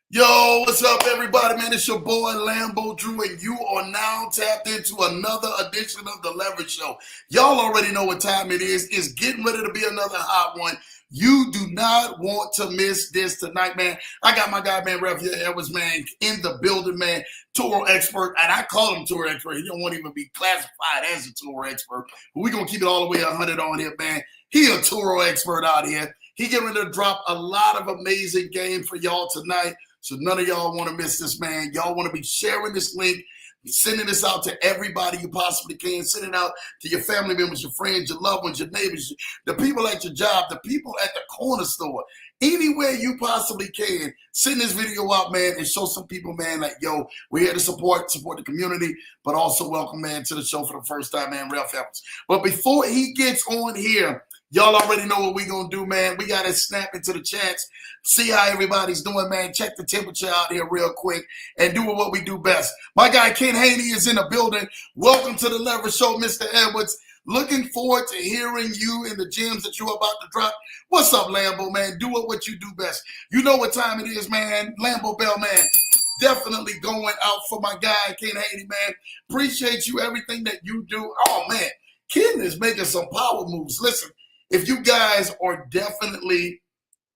Yo, what's up, everybody, man? It's your boy, Lambo Drew, and you are now tapped into another edition of The Leverage Show. Y'all already know what time it is. It's getting ready to be another hot one. You do not want to miss this tonight, man. I got my guy, man, Ralphael Edwards, man, in the building, man. TURO expert, and I call him TURO expert. He don't want to even be classified as a TURO expert, but we're going to keep it all the way 100 on here, man. He a TURO expert out here. He getting ready to drop a lot of amazing game for y'all tonight. So none of y'all want to miss this, man. Y'all want to be sharing this link, sending this out to everybody you possibly can, sending it out to your family members, your friends, your loved ones, your neighbors, the people at your job, the people at the corner store, anywhere you possibly can. Send this video out, man, and show some people, man, like, yo, we're here to support the community, but also welcome, man, to the show for the first time, man, Ralphael Edwards. But before he gets on here, y'all already know what we're going to do, man. We got to snap into the chats, see how everybody's doing, man. Check the temperature out here real quick and do what we do best. My guy, Ken Haney, is in the building. Welcome to the Leverage Show, Mr. Edwards. Looking forward to hearing you in the gems that you're about to drop. What's up, Lambo, man? Do what you do best. You know what time it is, man. Lambo Bell, man. Definitely going out for my guy, Ken Haney, man. Appreciate you, everything that you do. Oh, man. Ken is making some power moves. Listen. If you guys are definitely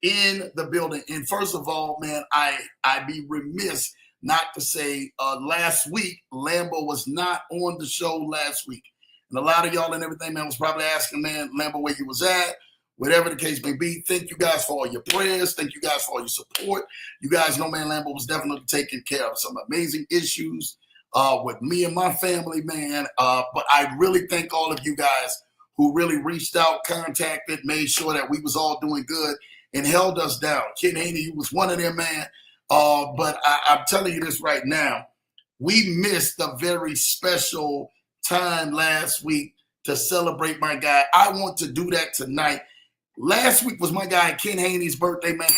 in the building, and first of all, man, I'd be remiss not to say last week, Lambo was not on the show last week. And a lot of y'all and everything, man, was probably asking, man, Lambo, where you was at, whatever the case may be. Thank you guys for all your prayers. Thank you guys for all your support. You guys know, man, Lambo was definitely taking care of some amazing issues with me and my family, man. But I really thank all of you guys who really reached out, contacted, made sure that we was all doing good and held us down. Ken Haney was one of them, man. But I'm telling you this right now, we missed a very special time last week to celebrate my guy. I want to do that tonight. Last week was my guy Ken Haney's birthday, man.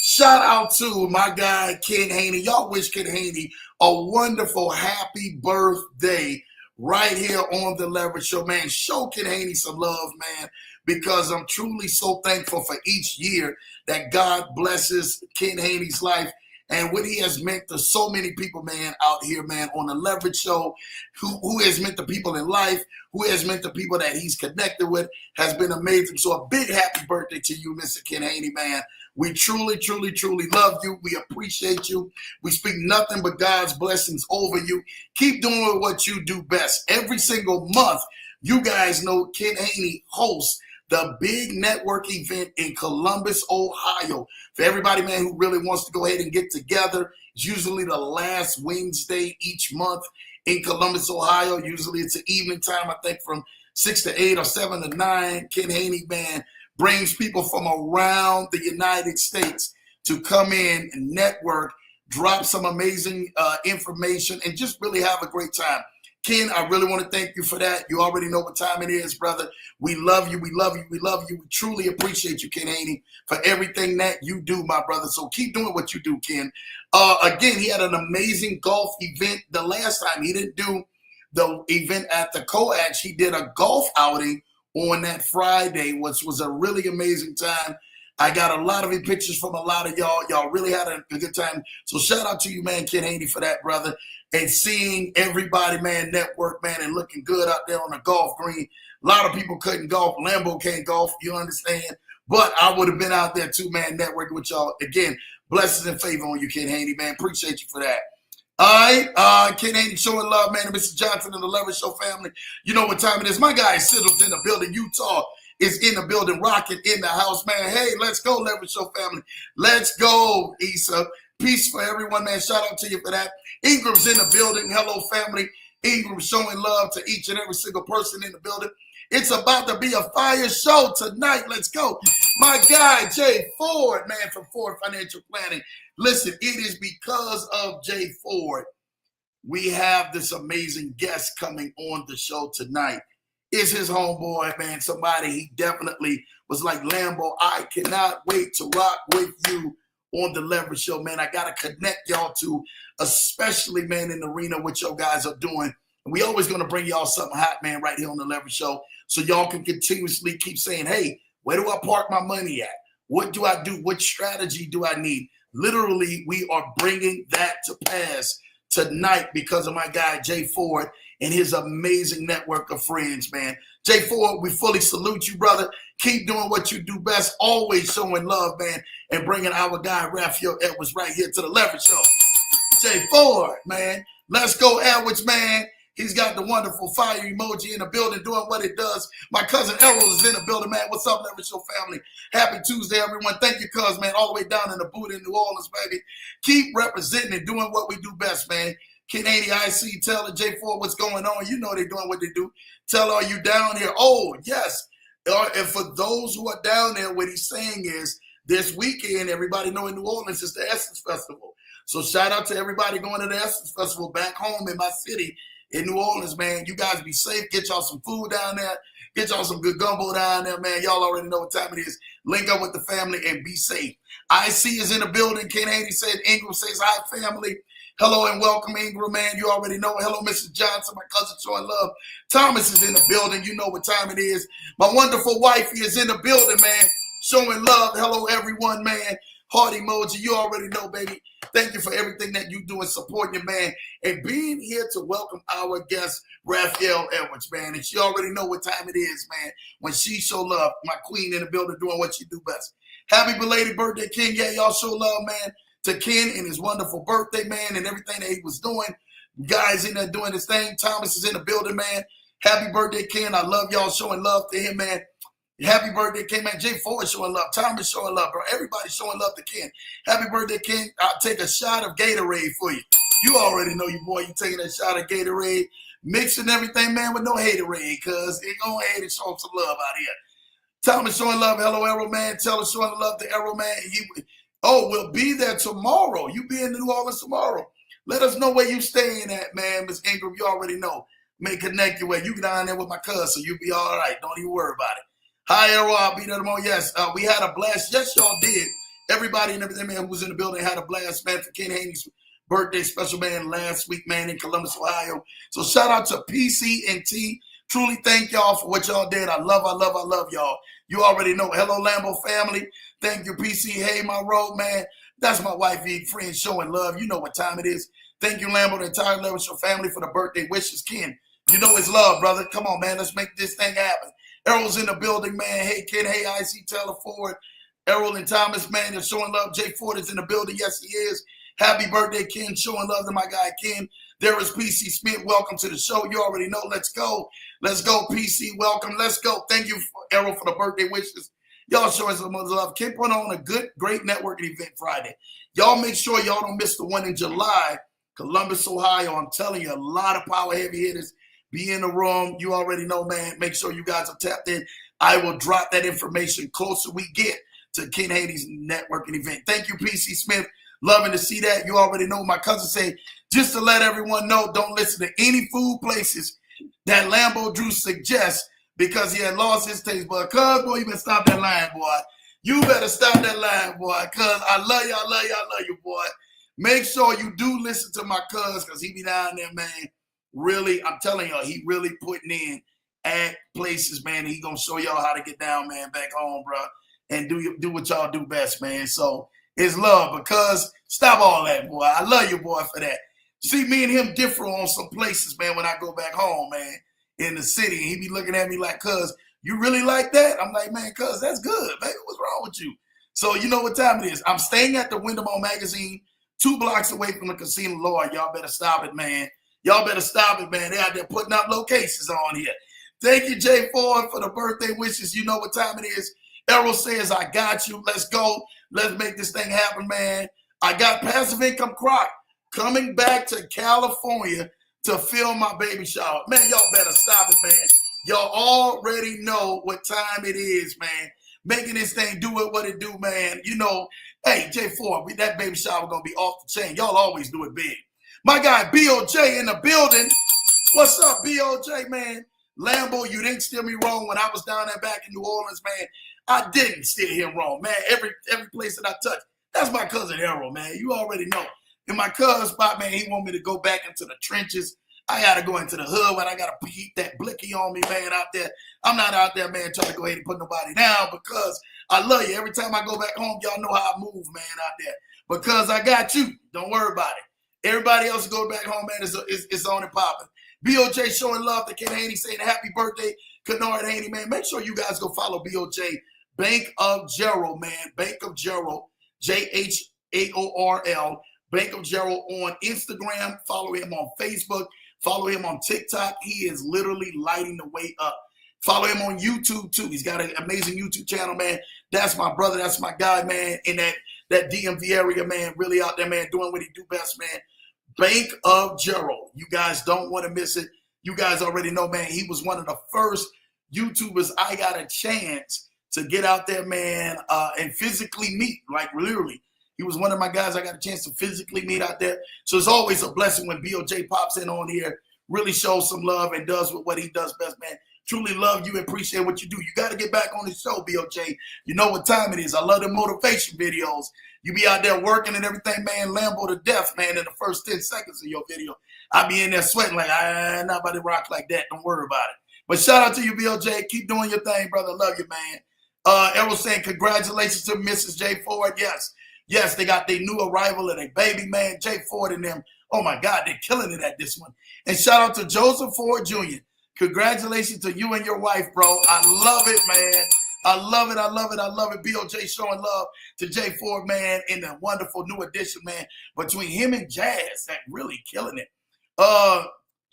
Shout out to my guy Ken Haney. Y'all wish Ken Haney a wonderful, happy birthday right here on the Leverage Show, man. Show Ken Haney some love, man, because I'm truly so thankful for each year that God blesses Ken Haney's life and what he has meant to so many people, man, out here, man, on the Leverage Show, who has meant to people in life, who has meant to people that he's connected with, has been amazing. So a big happy birthday to you, Mr. Ken Haney, man. We truly, truly, truly love you. We appreciate you. We speak nothing but God's blessings over you. Keep doing what you do best. Every single month, you guys know Ken Haney hosts the big network event in Columbus, Ohio. For everybody, man, who really wants to go ahead and get together, it's usually the last Wednesday each month in Columbus, Ohio. Usually it's an evening time, I think from 6 to 8 or 7 to 9. Ken Haney, man, brings people from around the United States to come in and network, drop some amazing information, and just really have a great time. Ken, I really want to thank you for that. You already know what time it is, brother. We love you. We love you. We love you. We truly appreciate you, Ken Haney, for everything that you do, my brother. So keep doing what you do, Ken. Again, he had an amazing golf event the last time. He didn't do the event at the Coach. He did a golf outing on that Friday, which was a really amazing time. I got a lot of pictures from a lot of y'all. Y'all really had a good time. So shout out to you, man, Ken Haney, for that, brother. And seeing everybody, man, network, man, and looking good out there on the golf green. A lot of people couldn't golf. Lambo can't golf, you understand? But I would have been out there too, man, networking with y'all. Again, blessings and favor on you, Ken Haney, man. Appreciate you for that. All right, Ken Haney showing love, man, to Mr. Johnson and the Leverage Show family. You know what time it is. My guy Siddle's in the building. Utah is in the building, rocking in the house, man. Hey, let's go, Leverage Show family. Let's go, Issa. Peace for everyone, man. Shout out to you for that. Ingram's in the building. Hello, family. Ingram showing love to each and every single person in the building. It's about to be a fire show tonight. Let's go. My guy, Jay Ford, man, from Ford Financial Planning. Listen, it is because of Jay Ford we have this amazing guest coming on the show tonight. It's his homeboy, man, somebody he definitely was like, Lambo, I cannot wait to rock with you on the Leverage Show, man. I got to connect y'all to, especially, man, in the arena, what y'all guys are doing. And we always going to bring y'all something hot, man, right here on the Leverage Show, so y'all can continuously keep saying, hey, where do I park my money at? What do I do? What strategy do I need? literally, we are bringing that to pass tonight because of my guy, Jay Ford, and his amazing network of friends, man. Jay Ford, we fully salute you, brother. Keep doing what you do best, always showing love, man, and bringing our guy, Ralphael Edwards, right here to the Leverage Show. Jay Ford, man. Let's go, Edwards, man. He's got the wonderful fire emoji in the building doing what it does. My cousin Errol is in the building, man. What's up, Leverage Show family? Happy Tuesday, everyone. Thank you, cuz, man, all the way down in the boot in New Orleans, baby. Keep representing and doing what we do best, man. Kid 80 IC, tell the J Ford what's going on. You know they're doing what they do. Tell are you down here? Oh, yes. And for those who are down there, what he's saying is this weekend, everybody know in New Orleans, it's the Essence Festival. So shout out to everybody going to the Essence Festival back home in my city in New Orleans, man. You guys be safe. Get y'all some food down there. Get y'all some good gumbo down there, man. Y'all already know what time it is. Link up with the family and be safe. IC is in the building. Ken Haney said, Ingram says, hi, family. Hello and welcome, Ingram, man. You already know. Hello, Mrs. Johnson, my cousin showing love. Thomas is in the building. You know what time it is. My wonderful wifey is in the building, man. Showing love. Hello, everyone, man. Heart emoji. You already know, baby. Thank you for everything that you do and supporting your man and being here to welcome our guest, Ralphael Edwards, man. And she already know what time it is, man, when she show love. My queen in the building doing what she do best. Happy belated birthday, Ken. Yeah, y'all show love, man, to Ken and his wonderful birthday, man, and everything that he was doing. Guys in there doing his thing. Thomas is in the building, man. Happy birthday, Ken. I love y'all showing love to him, man. Happy birthday, Ken, man. Jay Ford showing love. Thomas showing love, bro. Everybody showing love to Ken. Happy birthday, Ken. I'll take a shot of Gatorade for you. You already know you, boy. You taking that shot of Gatorade, mixing everything, man, with no haterade, because it gonna hate and show some love out here. Thomas showing love. Hello, Arrow, man. Tell us showing love to Arrow, man. We'll be there tomorrow. You be in New Orleans tomorrow. Let us know where you staying at, man. Miss Ingram, you already know. May connect you where you get down there with my cousin, so you'll be all right. Don't even worry about it. Hi, Arrow. I'll be there tomorrow. Yes, we had a blast. Yes, y'all did. Everybody and everything, man, who was in the building had a blast, man, for Ken Haney's birthday special, man, last week, man, in Columbus, Ohio. So shout out to PC and T. Truly thank y'all for what y'all did. I love y'all. You already know. Hello, Lambo family. Thank you, PC. Hey, my road, man. That's my wifey, friend, showing love. You know what time it is. Thank you, Lambo, the entire Leverage Show family for the birthday wishes. Ken, you know it's love, brother. Come on, man. Let's make this thing happen. Errol's in the building, man. Hey, Ken. Hey, IC Taylor Ford. Errol and Thomas, man, they're showing love. Jay Ford is in the building. Yes, he is. Happy birthday, Ken. Showing love to my guy, Ken. There is PC Smith. Welcome to the show. You already know. Let's go. Let's go, PC. Welcome. Let's go. Thank you, Errol, for the birthday wishes. Y'all showing some love. Ken put on a great networking event Friday. Y'all make sure y'all don't miss the one in July, Columbus, Ohio. I'm telling you, a lot of power heavy hitters be in the room. You already know, man. Make sure you guys are tapped in. I will drop that information closer we get to Ken Haney's networking event. Thank you, PC Smith. Loving to see that. You already know. My cousin said, just to let everyone know, don't listen to any food places that Lambo Drew suggests because he had lost his taste bud. Cuz, boy, you better stop that line, boy. You better stop that line, boy, because I love you, boy. Make sure you do listen to my cuz because he be down there, man. Really, I'm telling y'all, he really putting in at places, man. He going to show y'all how to get down, man, back home, bro, and do what y'all do best, man. So it's love because stop all that, boy. I love you, boy, for that. See, me and him differ on some places, man, when I go back home, man, in the city. He be looking at me like, cuz, you really like that? I'm like, man, cuz, that's good, baby. What's wrong with you? So you know what time it is. I'm staying at the Windham Magazine, 2 blocks away from the casino. Lord, y'all better stop it, man. Y'all better stop it, man. They out there putting up locations on here. Thank you, Jay Ford, for the birthday wishes. You know what time it is. Errol says, I got you. Let's go. Let's make this thing happen, man. I got Passive Income Croc coming back to California to film my baby shower. Man, y'all better stop it, man. Y'all already know what time it is, man. Making this thing do it what it do, man. You know, hey, Jay Ford, that baby shower going to be off the chain. Y'all always do it big. My guy, BOJ in the building. What's up, BOJ, man? Lambo, you didn't steer me wrong when I was down there back in New Orleans, man. I didn't steer him wrong, man. Every place that I touch, that's my cousin Harold, man. You already know. In my cousin spot, man, he want me to go back into the trenches. I got to go into the hood when I got to keep that blicky on me, man, out there. I'm not out there, man, trying to go ahead and put nobody down because I love you. Every time I go back home, y'all know how I move, man, out there. because I got you. Don't worry about it. Everybody else go back home, man. It's on and popping. BOJ showing love to Ken Haney, saying happy birthday, Kennard Haney, man. Make sure you guys go follow BOJ, Bank of Gerald, man. Bank of Gerald, JHAORL, Bank of Gerald on Instagram. Follow him on Facebook. Follow him on TikTok. He is literally lighting the way up. Follow him on YouTube, too. He's got an amazing YouTube channel, man. That's my brother. That's my guy, man, in that DMV area, man. Really out there, man, doing what he do best, man. Bank of Gerald. You guys don't want to miss it. You guys already know, man, he was one of the first YouTubers I got a chance to get out there, man, and physically meet, like literally. He was one of my guys I got a chance to physically meet out there. So it's always a blessing when BOJ pops in on here, really shows some love and does what he does best, man. Truly love you and appreciate what you do. You got to get back on the show, BOJ. You know what time it is. I love the motivation videos. You be out there working and everything, man, Lambo to death, man, in the first 10 seconds of your video. I be in there sweating like, not about to rock like that. Don't worry about it. But shout out to you, BOJ. Keep doing your thing, brother. Love you, man. Errol saying congratulations to Mrs. J. Ford. Yes, they got their new arrival and a baby, man, J. Ford and them. Oh, my God, they're killing it at this one. And shout out to Joseph Ford Jr. Congratulations to you and your wife, bro. I love it, man. I love it. I love it. I love it. BOJ showing love to J. Ford, man, in the wonderful new addition, man. Between him and Jazz, that really killing it.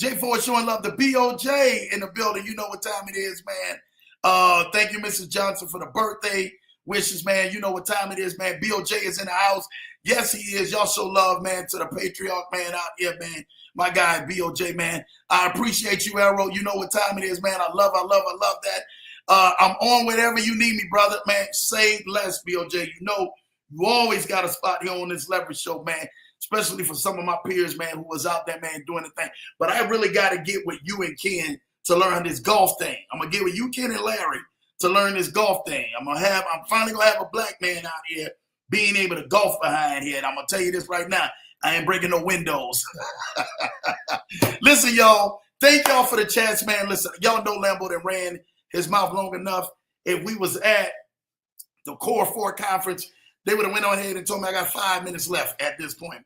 J. Ford showing love to BOJ in the building. You know what time it is, man. Thank you, Mrs. Johnson, for the birthday wishes, man. You know what time it is, man. BOJ is in the house. Yes, he is. Y'all show love, man, to the patriarch, man, out here, man. My guy, BOJ, man. I appreciate you, Arrow. You know what time it is, man. I love that. I'm on whenever you need me, brother, man. Say less, BOJ. You know, you always got a spot here on this Leverage Show, man, especially for some of my peers, man, who was out there, man, doing the thing. But I really got to get with you and Ken to learn this golf thing. I'm going to get with you, Ken, and Larry to learn this golf thing. I'm finally going to have a black man out here being able to golf behind here. And I'm going to tell you this right now. I ain't breaking no windows. Listen, y'all. Thank y'all for the chance, man. Listen, y'all know Lambo that ran his mouth long enough. If we was at the Core 4 conference, they would have went on ahead and told me I got 5 minutes left at this point.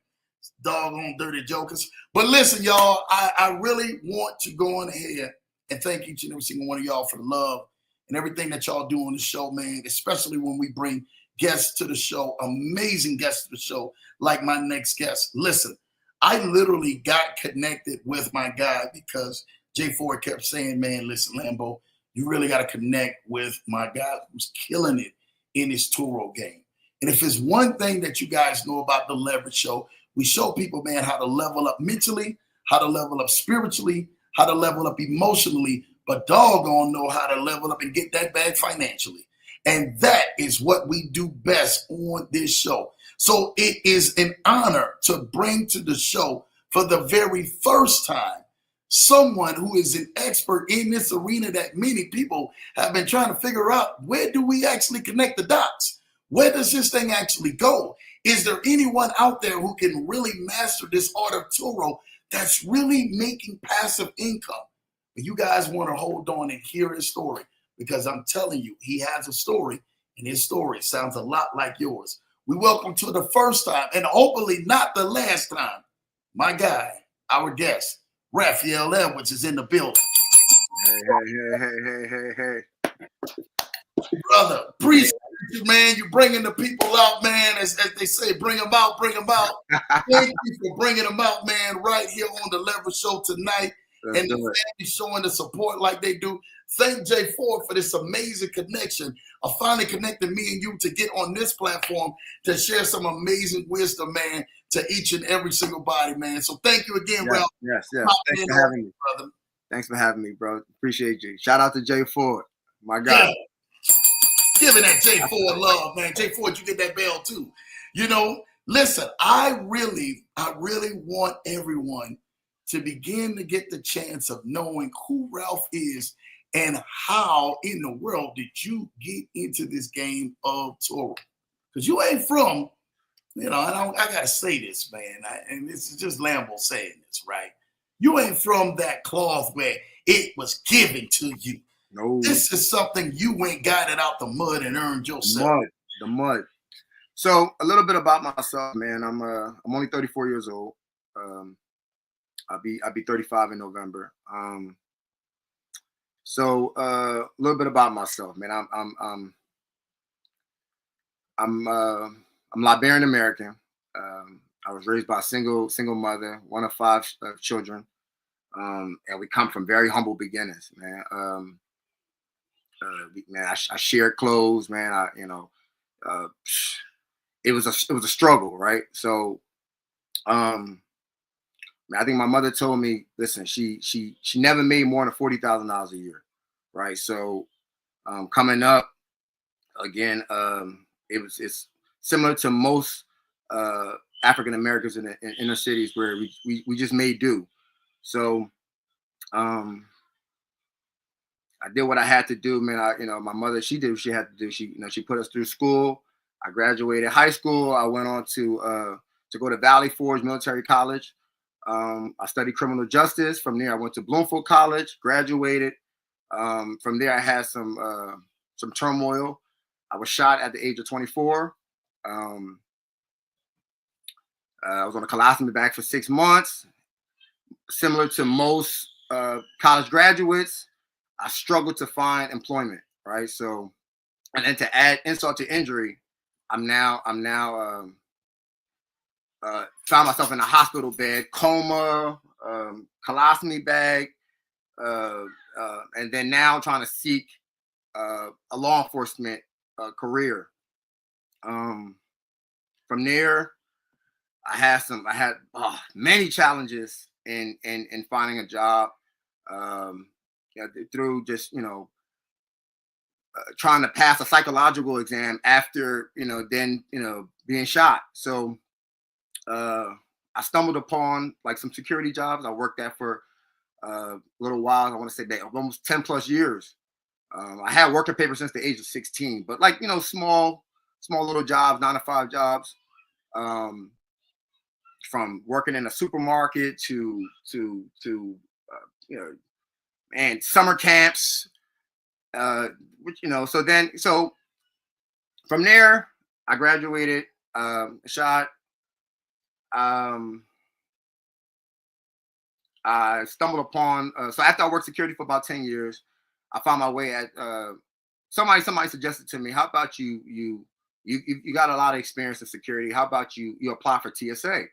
Doggone dirty jokers. But listen, y'all, I really want to go on ahead and thank each and every single one of y'all for the love and everything that y'all do on the show, man, especially when we bring guests to the show, amazing guests to the show, like my next guest. Listen, I literally got connected with my guy because J. Ford kept saying, man, listen, Lambo, you really got to connect with my guy who's killing it in his TURO game. And if it's one thing that you guys know about the Leverage Show, we show people, man, how to level up mentally, how to level up spiritually, how to level up emotionally, but doggone know how to level up and get that bag financially. And that is what we do best on this show. So it is an honor to bring to the show for the very first time someone who is an expert in this arena that many people have been trying to figure out, where do we actually connect the dots? Where does this thing actually go? Is there anyone out there who can really master this art of TURO that's really making passive income? But you guys want to hold on and hear his story, because I'm telling you, he has a story, and his story sounds a lot like yours. We welcome to the first time, and hopefully not the last time, my guy, our guest, Ralphael Edwards, is in the building. Hey. Brother, appreciate you, man. You're bringing the people out, man. As they say, bring them out, bring them out. Thank you for bringing them out, man, right here on the Leverage Show tonight. That's and the family showing the support like they do. Thank J. Ford for this amazing connection of finally connecting me and you to get on this platform to share some amazing wisdom, man, to each and every single body, man. So thank you again, Ralph. Yes. Thanks for having me, brother. Thanks for having me, bro. Appreciate you. Shout out to J. Ford, my guy. Yeah. Giving that J. Ford love, man. J. Ford, you get that bell too. You know, listen, I really want everyone to begin to get the chance of knowing who Ralph is and how in the world did you get into this game of TURO? Because you ain't from, you know, and I got to say this, man, and this is just Lambo saying this, right? You ain't from that cloth where it was given to you. No. This is something you ain't got it out the mud and earned yourself. The mud. So a little bit about myself, man. I'm only 34 years old. I'll be 35 in November. So a little bit about myself, man. I'm Liberian American. I was raised by a single mother, one of five children, and we come from very humble beginnings, man. Man, I shared clothes, man. Uh, it was a struggle, right? So, I think my mother told me, listen, she never made more than $40,000 a year, right? So, coming up again, it's similar to most African Americans in inner cities where we just made do. So, I did what I had to do, man. My mother, she did what she had to do. She put us through school. I graduated high school. I went on to go to Valley Forge Military College. I studied criminal justice. From there, I went to Bloomfield College, graduated. From there, I had some turmoil. I was shot at the age of 24. I was on a colostomy bag for 6 months. Similar to most college graduates, I struggled to find employment, right? So, and then to add insult to injury, I'm now found myself in a hospital bed, coma, colostomy bag, and then now trying to seek a law enforcement career. From there, I had many challenges in finding a job. Through just trying to pass a psychological exam after being shot. So I stumbled upon like some security jobs. I worked at for a little while. I want to say that almost 10 plus years. I had working paper since the age of 16, but like small little jobs, 9-to-5 jobs. From working in a supermarket to and summer camps, so from there I graduated, shot. I stumbled upon, so after I worked security for about 10 years, I found my way at, somebody suggested to me, how about you got a lot of experience in security. How about you apply for TSA,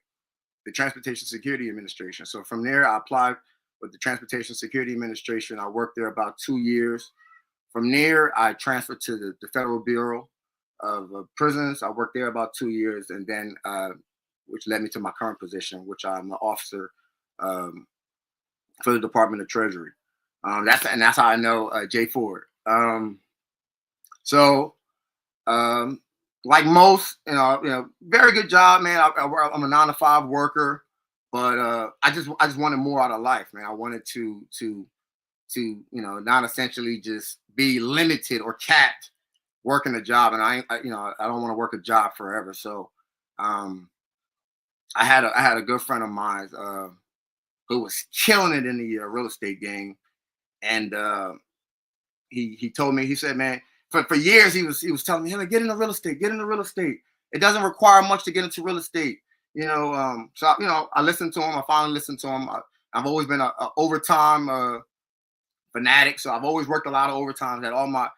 the Transportation Security Administration. So from there, I applied with the Transportation Security Administration. I worked there about 2 years. From there, I transferred to the Federal Bureau of Prisons. I worked there about 2 years, and then which led me to my current position, which I'm an officer for the Department of Treasury. That's how I know Jay Ford. Like most, very good job, man. I'm a 9-to-5 worker, but I just wanted more out of life, man. I wanted to not essentially just be limited or capped working a job, and I don't want to work a job forever. So, I had a good friend of mine who was killing it in the real estate game, and he told me, he said, man, for years he was telling me, hey, get into real estate, It doesn't require much to get into real estate, So I listened to him. I finally listened to him. I've always been a overtime fanatic, so I've always worked a lot of overtime at all my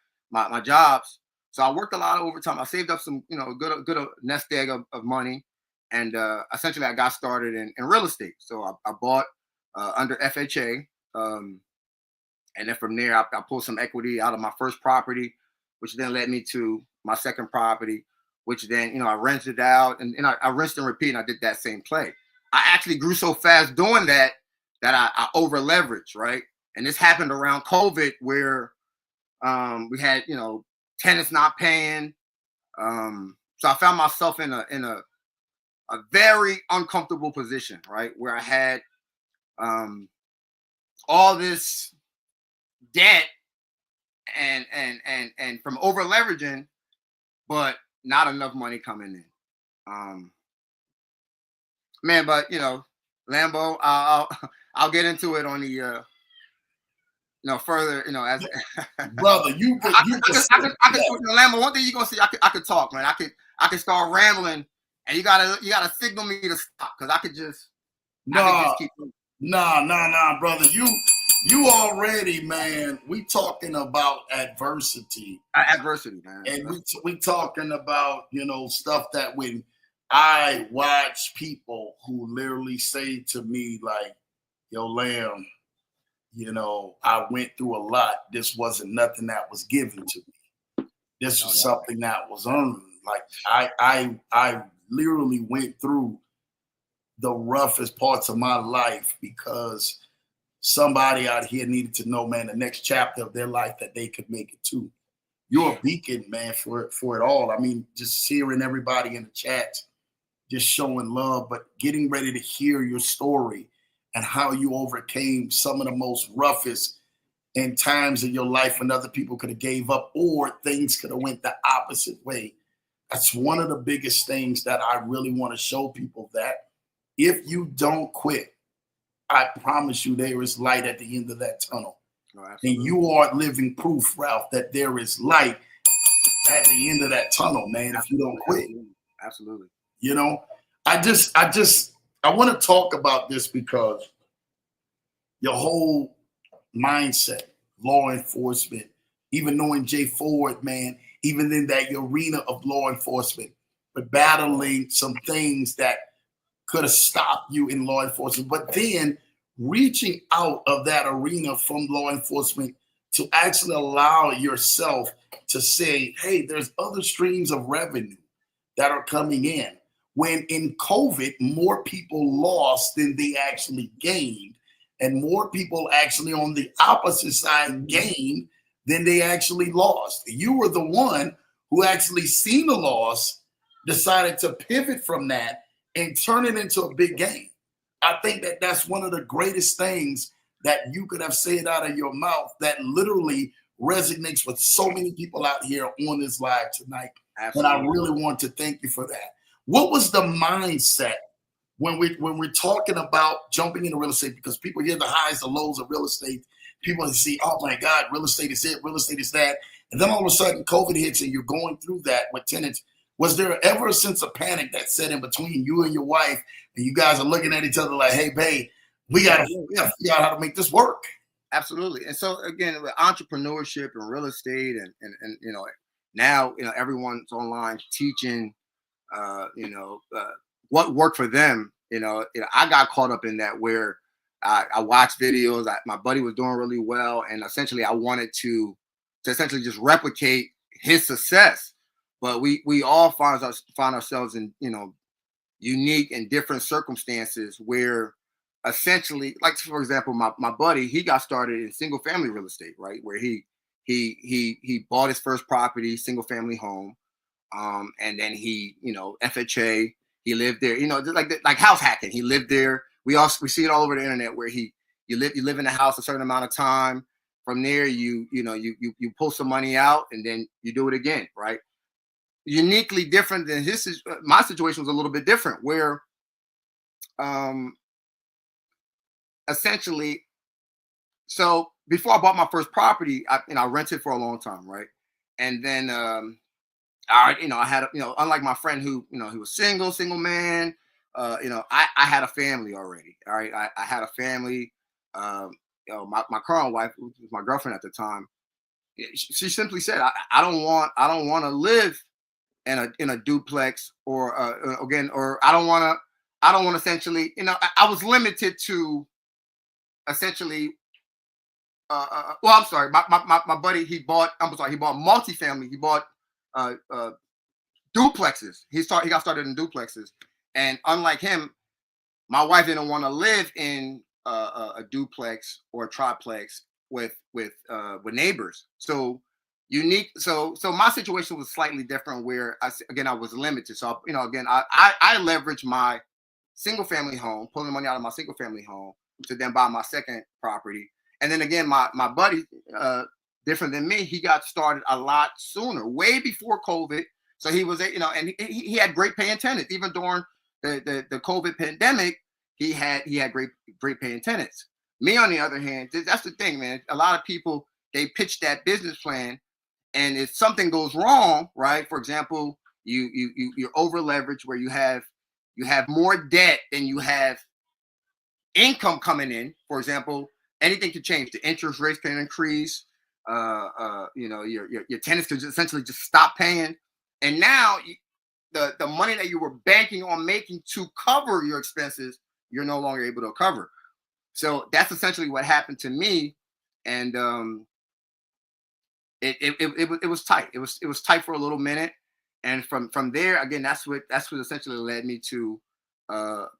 jobs. So I worked a lot of overtime. I saved up some good nest egg of money, and essentially I got started in real estate. So I bought under FHA, and then from there I pulled some equity out of my first property, which then led me to my second property, which then I rented out, and I rinsed and repeat, and I did that same play. I actually grew so fast doing that I over leveraged, right? And this happened around COVID, where we had tenants not paying. So I found myself in a very uncomfortable position, right, where I had all this debt and from over leveraging, but not enough money coming in. Man, but Lambo, I'll get into it on the further, as brother, you could Lambo. One thing you're gonna see, I could talk, man. I can start rambling, and you gotta signal me to stop because I could just keep moving. Nah, brother. You already, man. We talking about adversity. Adversity, man. And we talking about, stuff that when I watch people who literally say to me like, yo, Lamb, I went through a lot. This wasn't nothing that was given to me. This was something that was earned. Like I literally went through the roughest parts of my life because somebody out here needed to know, man, the next chapter of their life that they could make it too. You're a beacon, man, for it all. I mean, just hearing everybody in the chat, just showing love, but getting ready to hear your story and how you overcame some of the most roughest in times of your life when other people could have gave up or things could have went the opposite way. That's one of the biggest things that I really want to show people, that if you don't quit, I promise you there is light at the end of that tunnel. Oh, and you are living proof, Ralph, that there is light at the end of that tunnel, man, if you don't quit. Absolutely. I want to talk about this because your whole mindset, law enforcement, even knowing Jay Ford, man, even in that arena of law enforcement, but battling some things that could have stopped you in law enforcement, but then reaching out of that arena from law enforcement to actually allow yourself to say, hey, there's other streams of revenue that are coming in. When in COVID, more people lost than they actually gained, and more people actually on the opposite side gained than they actually lost. You were the one who actually seen the loss, decided to pivot from that and turn it into a big game. I think that that's one of the greatest things that you could have said out of your mouth that literally resonates with so many people out here on this live tonight. Absolutely. And I really want to thank you for that. What was the mindset when we're talking about jumping into real estate? Because people hear the highs, the lows of real estate. People see, oh my God, real estate is it, real estate is that. And then all of a sudden COVID hits and you're going through that with tenants. Was there ever a sense of panic that set in between you and your wife, and you guys are looking at each other like, hey, babe, we got to figure out how to make this work? Absolutely. And so again, with entrepreneurship and real estate and now, everyone's online teaching, what worked for them. I got caught up in that where I watched videos. My buddy was doing really well. And essentially I wanted to essentially just replicate his success. But we all find ourselves in, unique and different circumstances where essentially, like, for example, my buddy, he got started in single family real estate, right? Where he bought his first property, single family home. And then he, FHA, he lived there, just like house hacking. He lived there. We see it all over the internet where you live in a house a certain amount of time. From there, you pull some money out and then you do it again, right? Uniquely different than my situation was a little bit different where, essentially, so before I bought my first property, I rented for a long time, right? And then, I had, unlike my friend who, he was single man, I had a family already. All right. I had a family, my current wife, who was my girlfriend at the time. She simply said, I don't want to live in a duplex or I don't want to essentially, I was limited to essentially, I'm sorry, my buddy, he bought multifamily. He bought duplexes. He got started in duplexes, and unlike him, my wife didn't want to live in a duplex or a triplex with neighbors. So unique. So my situation was slightly different, where I was limited. So I leveraged my single family home, pulling money out of my single family home to then buy my second property. And then again, my buddy, different than me, he got started a lot sooner, way before COVID. So he was, and he had great paying tenants. Even during the COVID pandemic, he had great paying tenants. Me, on the other hand, that's the thing, man. A lot of people, they pitch that business plan, and if something goes wrong, right? For example, you're over leveraged where you have more debt than you have income coming in. For example, anything could change. The interest rates can increase. Your tenants could essentially just stop paying, and now the money that you were banking on making to cover your expenses, you're no longer able to cover. So that's essentially what happened to me, and it was tight. It was tight for a little minute, and from there again, that's what essentially led me to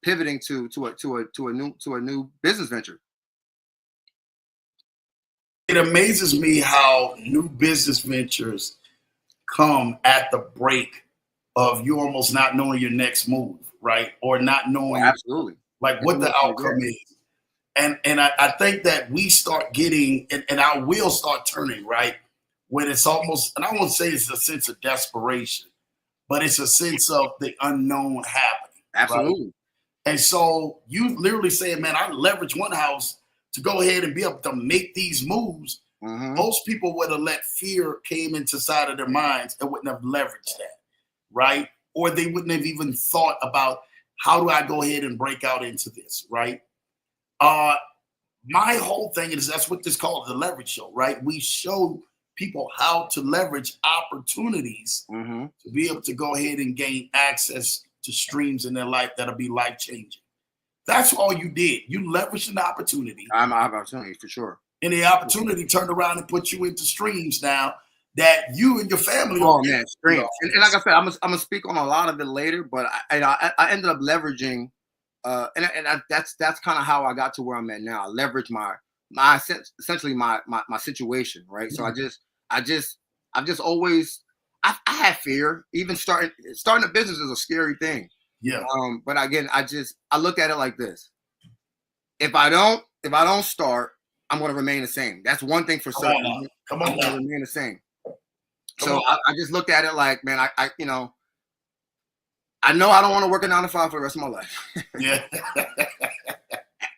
pivoting to a new business venture. It amazes me how new business ventures come at the break of you almost not knowing your next move, right? Or not knowing Absolutely, like what the outcome is. And I think that we start getting, and our wheels start turning, right? When it's almost, and I won't say it's a sense of desperation, but it's a sense of the unknown happening. Absolutely. Right? And so you literally saying, man, I leverage one house to go ahead and be able to make these moves. Mm-hmm. Most people would have let fear came into side of their minds and wouldn't have leveraged that, right? Or they wouldn't have even thought about how do I go ahead and break out into this, right? My whole thing is that's what this called the leverage show, right? We show people how to leverage opportunities Mm-hmm. to be able to go ahead and gain access to streams in their life that'll be life changing. That's all you did. You leveraged an opportunity. I'm an opportunity for sure. And the opportunity turned around and put you into streams now that you and your family. Oh man, streams. And like I said, I'm gonna speak on a lot of it later, but I ended up leveraging, that's kind of how I got to where I'm at now. I leverage my essentially my situation, right? Mm-hmm. So I've just always I have fear. Even starting a business is a scary thing. Yeah. But again, I look at it like this: if I don't start, I'm going to remain the same. That's one thing for certain. Come on, I'm going to remain the same. So I just looked at it like, man, I know I don't want to work a 9 to 5 for the rest of my life. Yeah.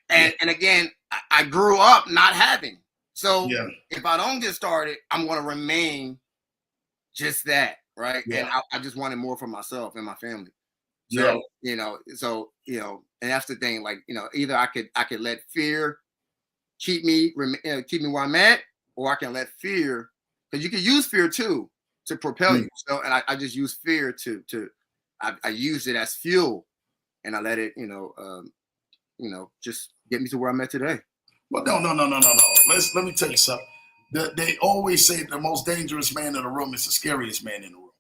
and again, I grew up not having. So yeah. If I don't get started, I'm going to remain just that, right? Yeah. And I just wanted more for myself and my family. So, and that's the thing. Like, either I could let fear keep me where I'm at, or I can let fear, because you can use fear too to propel you. So, and I just use fear I use it as fuel, and I let it, just get me to where I'm at today. Well, no. Let me tell you something. They always say the most dangerous man in the room is the scariest man in the room.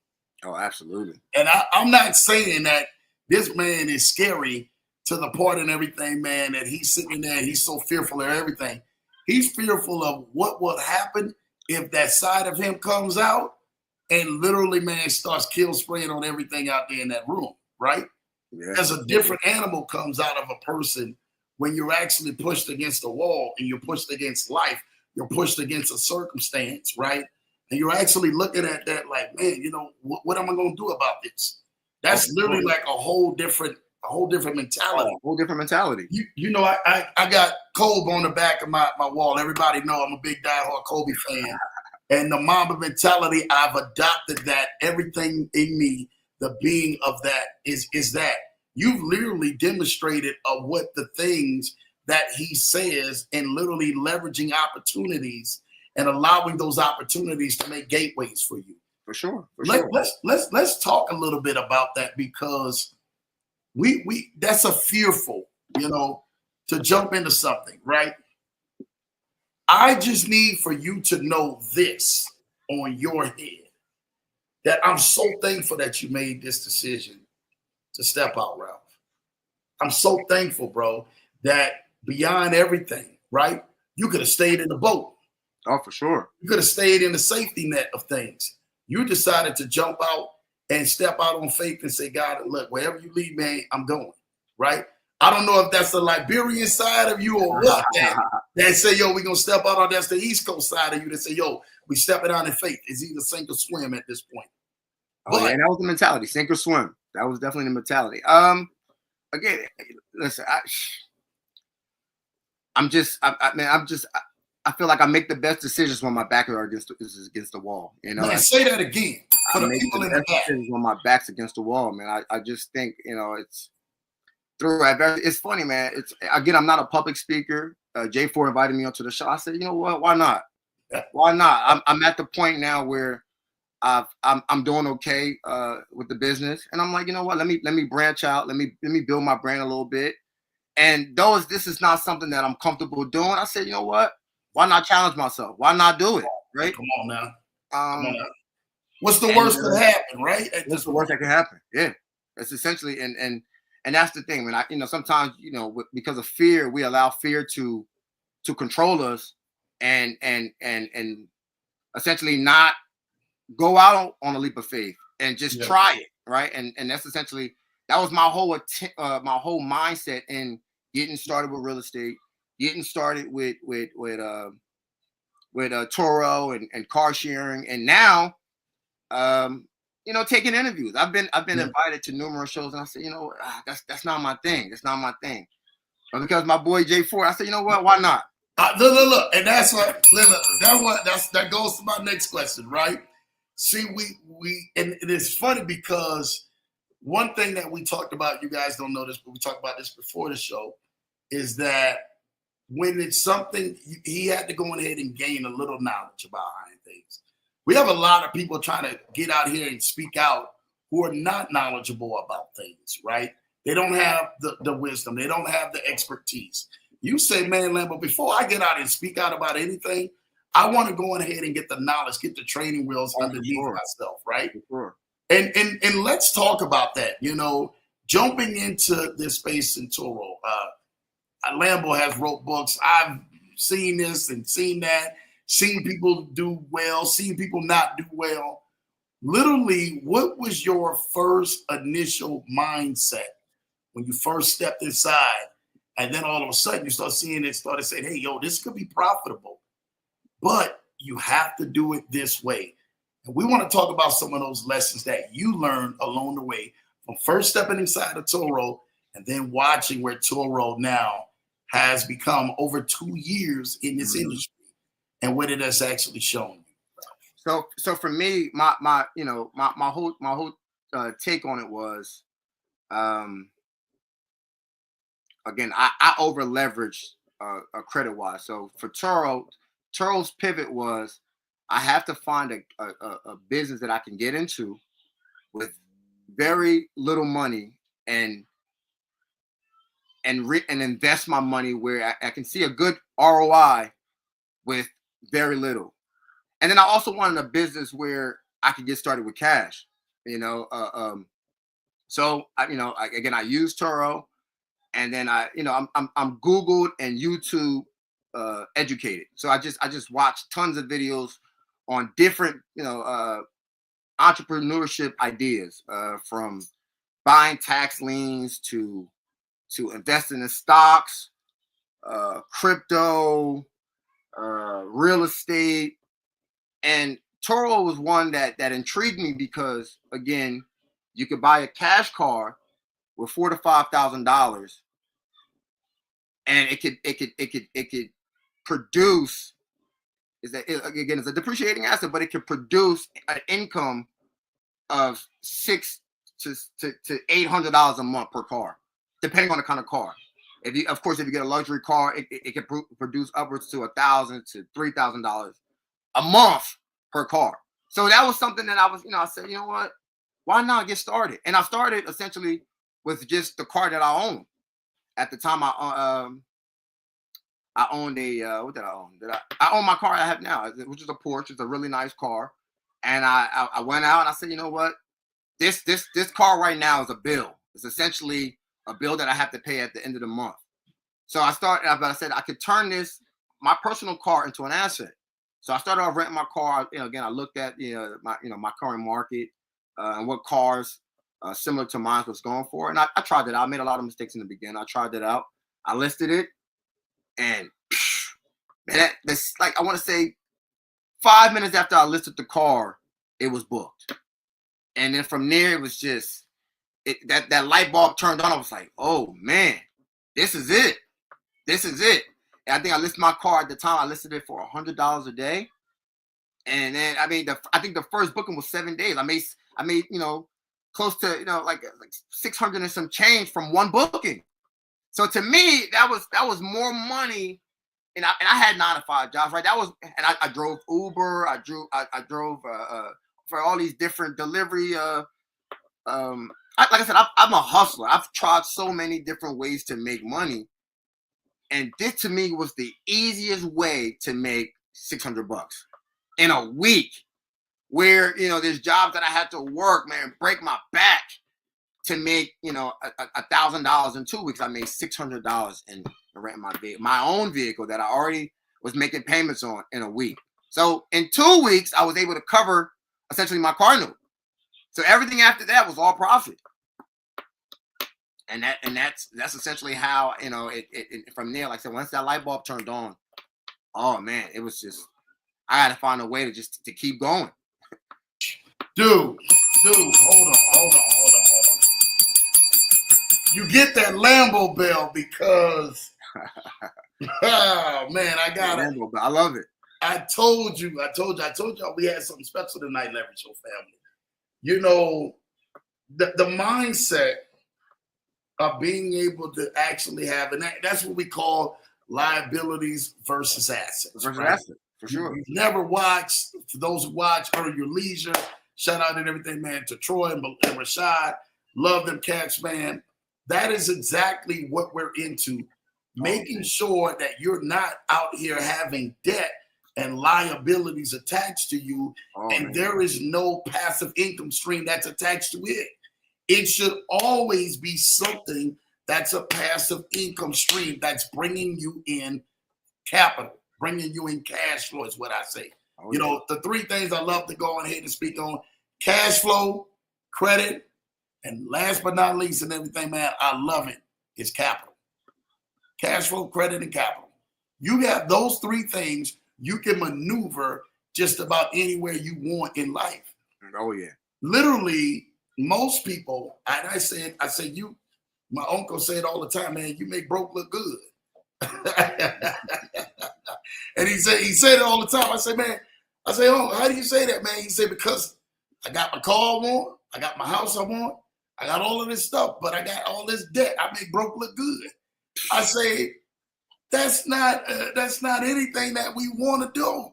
Oh, absolutely. And I'm not saying that this man is scary to the point and everything, man, that he's sitting there, he's so fearful of everything. He's fearful of what will happen if that side of him comes out and literally, man, starts kill spraying on everything out there in that room, right? Yeah. As a different animal comes out of a person when you're actually pushed against a wall and you're pushed against life, you're pushed against a circumstance, right? And you're actually looking at that like, man, what am I going to do about this? That's literally like a whole different mentality. A whole different mentality. I got Kobe on the back of my wall. Everybody know I'm a big diehard Kobe fan. And the Mamba mentality, I've adopted that. Everything in me, the being of that is that. You've literally demonstrated of what the things that he says and literally leveraging opportunities and allowing those opportunities to make gateways for you. For sure. Let's talk a little bit about that, because we that's a fearful, to jump into something, right? I just need for you to know this on your head, that I'm so thankful that you made this decision to step out, Ralph. I'm so thankful, bro, that beyond everything, right? You could have stayed in the boat. Oh, for sure. You could have stayed in the safety net of things. You decided to jump out and step out on faith and say, God, look, wherever you lead me, I'm going, right? I don't know if that's the Liberian side of you or what, that say, yo, we're going to step out, or that's the East Coast side of you that say, yo, we stepping out in faith. It's either sink or swim at this point. Oh, yeah, that was the mentality, sink or swim. That was definitely the mentality. Again, listen, I feel like I make the best decisions when my back is against the wall. You know, Man, say that again for I the make people the in the best back. decisions when my back's against the wall, man. I just think, you know, it's through adversity. It's funny, man. It's again, I'm not a public speaker. J4 invited me onto the show. I said, you know what? Why not? Why not? I'm at the point now where I'm doing okay with the business, and I'm like, you know what? Let me branch out. Let me build my brand a little bit. And though this is not something that I'm comfortable doing, I said, you know what? Why not challenge myself? Why not do it? Right? Come on now. Come on Um, now. What's the and worst that happen, right? At what's this the worst point. that can happen? Yeah, that's essentially, and that's the thing. When I, you know, sometimes, you know, because of fear, we allow fear to control us, and essentially not go out on a leap of faith and just Yeah. try it, right? And that's essentially, that was my whole mindset in getting started with real estate, getting started with TURO and car sharing, and now you know, taking interviews. I've been Yeah. invited to numerous shows, and I said, you know, that's not my thing. That's not my thing. But because my boy J4, I said, you know what? Why not? Look, and that's that goes to my next question, right? See, and it's funny because one thing that we talked about, you guys don't know this, but we talked about this before the show, is that when it's something he had to go ahead and gain a little knowledge behind things. We have a lot of people trying to get out here and speak out who are not knowledgeable about things, right? They don't have the wisdom, they don't have the expertise. You say, man, Lambo, before I get out and speak out about anything, I want to go ahead and get the knowledge, get the training wheels Oh, for underneath sure, myself, right? for sure. And let's talk about that. You know, jumping into this space in TURO. Lambo has wrote books. I've seen this and seen that, seen people do well, seen people not do well. Literally, what was your first initial mindset when you first stepped inside? And then all of a sudden you start seeing it, started saying, hey, yo, this could be profitable, but you have to do it this way. And we want to talk about some of those lessons that you learned along the way from first stepping inside of TURO and then watching where TURO now has become over 2 years in this Mhm. industry and what it has actually shown you. So for me, my whole take on it was, um, again, I over leveraged credit wise. So for TURO's pivot was, I have to find a business that I can get into with very little money, and and invest my money where I can see a good ROI with very little. And then I also wanted a business where I could get started with cash. You know, so again, I use TURO, and then I'm Googled and YouTube educated. So I just watched tons of videos on different entrepreneurship ideas, from buying tax liens to investing in stocks, crypto, real estate. And TURO was one that intrigued me because, again, you could buy a cash car with $4,000 to $5,000, and it could produce, again, it's a depreciating asset, but it could produce an income of $600 to $800 a month per car, depending on the kind of car. Of course, if you get a luxury car, it can produce upwards to $1,000 to $3,000 a month per car. So that was something that I said, you know what, why not get started? And I started essentially with just the car that I owned at the time. I owned a what did I own? I own my car I have now, which is a Porsche. It's a really nice car, and I went out and I said, you know what, this car right now is a bill. It's essentially a bill that I have to pay at the end of the month. So but I said I could turn my personal car into an asset. So I started off renting my car. Again, I looked at my current market, and what cars similar to mine was going for, and I tried it out. I made a lot of mistakes in the beginning. I tried it out. I listed it, and that's like, I want to say 5 minutes after I listed the car, it was booked. And then from there, it was just that light bulb turned on. I was like, oh man, this is it. This is it. I think I listed my car at the time. I listed it for $100 a day, and then I mean, I think the first booking was 7 days. I made close to like 600 and some change from one booking. So to me, that was more money. And I had 9 to 5 jobs, right? That was, and I drove Uber. I drove for all these different delivery. Like I said, I'm a hustler. I've tried so many different ways to make money, and this to me was the easiest way to make $600 in a week. Where there's jobs that I had to work, man, break my back to make $1,000 in 2 weeks. I made $600 in rent my own vehicle that I already was making payments on in a week. So in 2 weeks, I was able to cover essentially my car note. So everything after that was all profit. And that's essentially how it from there. Like I said, once that light bulb turned on, oh man, it was just I had to find a way to keep going. Dude, hold on. You get that Lambo bell because, oh man, I got it. I love it. I told y'all we had something special tonight, Leverage Show family. The mindset of being able to actually have, and that's what we call liabilities versus assets. For sure. You've never watched, for those who watch, Earn Your Leisure, shout out and everything, man, to Troy and Rashad. Love them cats, man. That is exactly what we're into. Making sure that you're not out here having debt and liabilities attached to you, and there is no passive income stream that's attached to it. It should always be something that's a passive income stream that's bringing you in capital, bringing you in cash flow is what I say. The 3 things I love to go ahead and speak on: cash flow, credit, and last but not least, and everything, man, I love it, is capital. Cash flow, credit, and capital. You have those 3 things, you can maneuver just about anywhere you want in life. Oh yeah. Literally, most people, and I said, my uncle said all the time, man, you make broke look good. And he said it all the time. I said, oh, how do you say that, man? He said, because I got my car I want, I got my house I want, I got all of this stuff, but I got all this debt. I make broke look good. I say, that's not anything that we want to do.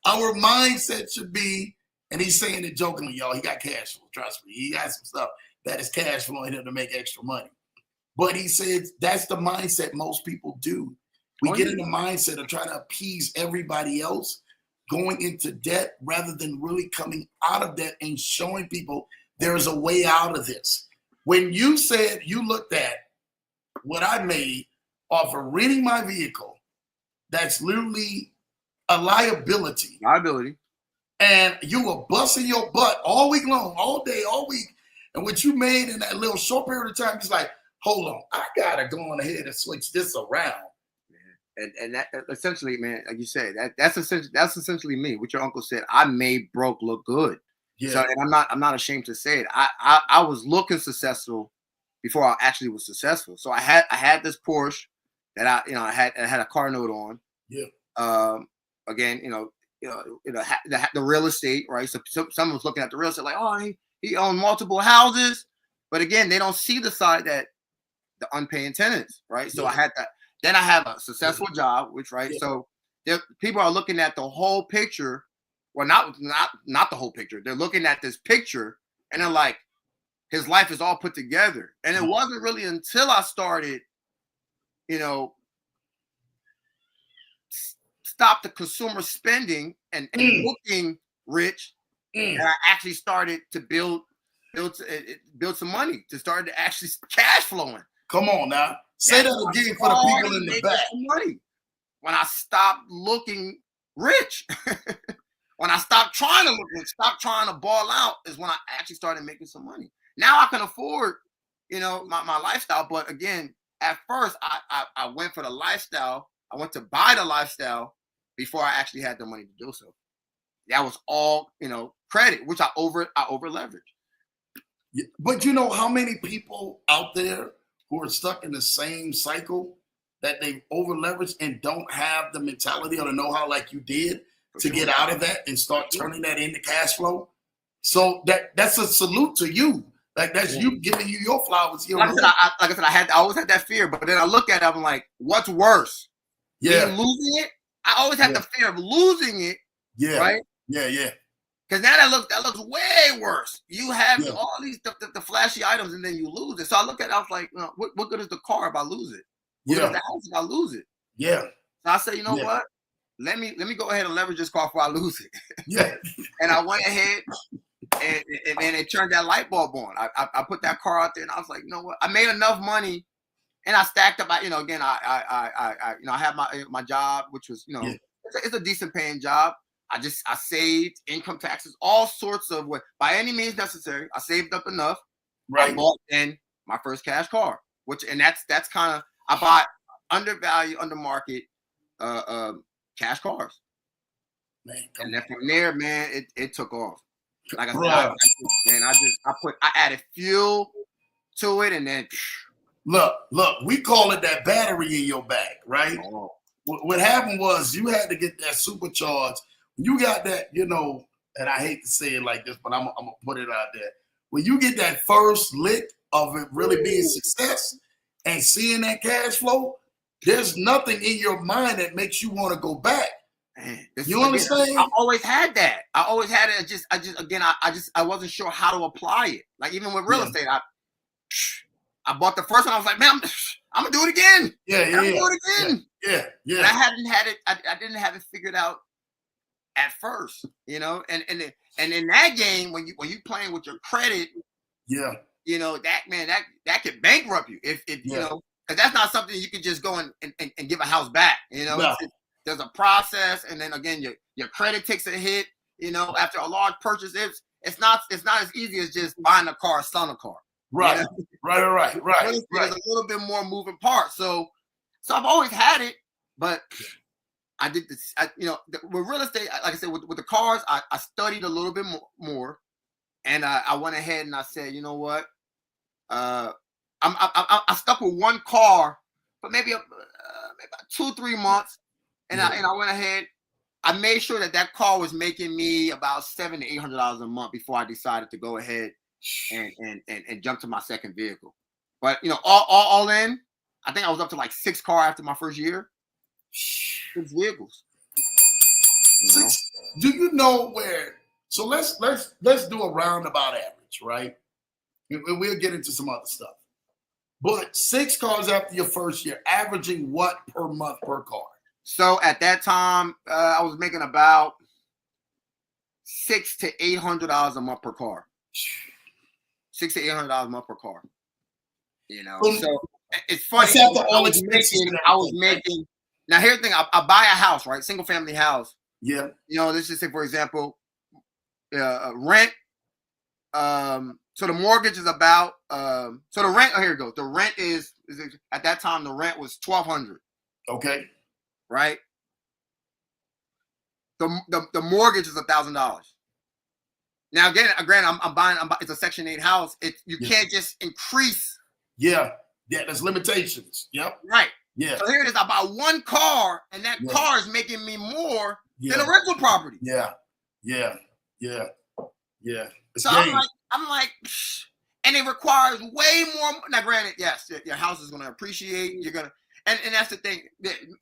Our mindset should be, and he's saying it jokingly, y'all, he got cash flow, trust me. He got some stuff that is cash flowing him to make extra money. But he said that's the mindset most people do. We get in the mindset of trying to appease everybody else, going into debt rather than really coming out of debt and showing people there's a way out of this. When you said you looked at what I made off of renting my vehicle, that's literally a liability. And you were busting your butt all week long, all day, all week. And what you made in that little short period of time, it's like, hold on, I gotta go on ahead and switch this around. And that essentially, man, like you said, that's essentially me. What your uncle said, I made broke look good. Yeah. So, and I'm not ashamed to say it. I was looking successful before I actually was successful. So I had this Porsche that I had a car note on. Yeah. Again, the real estate, right? So someone was looking at the real estate like, oh, he owned multiple houses, but again, they don't see the side that the unpaying tenants, right? So I had that. Then I have a successful job, which right. Yeah. So people are looking at the whole picture. Well, not the whole picture. They're looking at this picture and they're like, his life is all put together. And it wasn't really until I started, stop the consumer spending and looking rich, and I actually started to build some money to start to actually cash flowing. Come on now. Say that again for the people in the back. Money. When I stopped looking rich, when I stopped trying to look rich, stopped trying to ball out, is when I actually started making some money. Now I can afford, my lifestyle. But again, at first I went for the lifestyle. I went to buy the lifestyle before I actually had the money to do so. That was all, credit, which I over leveraged. Yeah, but you know how many people out there who are stuck in the same cycle that they over leverage and don't have the mentality or the know-how like you did to sure. get out of that and start turning that into cash flow. So that's a salute to you. Like that's you giving you your flowers. Like I said, I always had that fear, but then I look at it, I'm like, what's worse? Yeah. Me losing it? I always had the fear of losing it. Yeah. Right? Yeah. Because now that looks way worse. You have all these the flashy items and then you lose it. So I look at it, I was like, what good is the car if I lose it? What good is the house if I lose it? Yeah. So I said, you know what? Let me go ahead and leverage this car before I lose it. Yeah. And I went ahead and it turned that light bulb on. I put that car out there and I was like, you know what? I made enough money and I stacked up. Again, I had my job, which was, it's a decent paying job. I saved income taxes, all sorts of way, by any means necessary. I saved up enough. Right. I bought then my first cash car, that's kind of, I bought undervalued, under market cash cars. Man, and then from there, man, it took off. Like I said, I added fuel to it, and then look, we call it that battery in your back, right? Oh. What happened was you had to get that supercharged. You got that, and I hate to say it like this, but I'm gonna put it out there. When you get that first lick of it really being success and seeing that cash flow, there's nothing in your mind that makes you want to go back. Man, you understand? I always had that. I always had it. I wasn't sure how to apply it. Like even with real estate, I bought the first one. I was like, man, I'm gonna do it again. I'm gonna do it again. Yeah. And I hadn't had it. I didn't have it figured out at first, and in that game when you playing with your credit, that could bankrupt you if because that's not something you can just go and give a house back. There's a process, and then again your credit takes a hit. After a large purchase, it's not as easy as just buying a car, selling a car. Right. Right. There's a little bit more moving parts. So I've always had it, but I did this. With real estate, like I said, with the cars, I studied a little bit more, and I went ahead and I said, you know what, I stuck with one car for maybe about 2-3 months, and I went ahead. I made sure that car was making me about $700 to $800 a month before I decided to go ahead and jump to my second vehicle. But all in, I think I was up to like 6 cars after my first year. 6 vehicles. Do you know where? So let's do a roundabout average, right? We'll get into some other stuff. But 6 cars after your first year, averaging what per month per car? So at that time, I was making about $600 to $800 a month per car. $600 to $800 a month per car. So it's funny. I was making. Now here's the thing: I buy a house, right? Single family house. Yeah. Let's just say, for example, rent. So the mortgage is about. So the rent. Oh, here it goes. The rent is at that time the rent was $1,200. Okay. Right. The mortgage is $1,000. Now again, granted, I'm buying. It's a Section 8 house. You can't just increase. Yeah. There's limitations. Yep. Right. Yeah. So here it is. I buy one car, and that car is making me more than a rental property. Yeah. So I'm like, and it requires way more. Now, granted, yes, your house is going to appreciate. You're gonna, and that's the thing.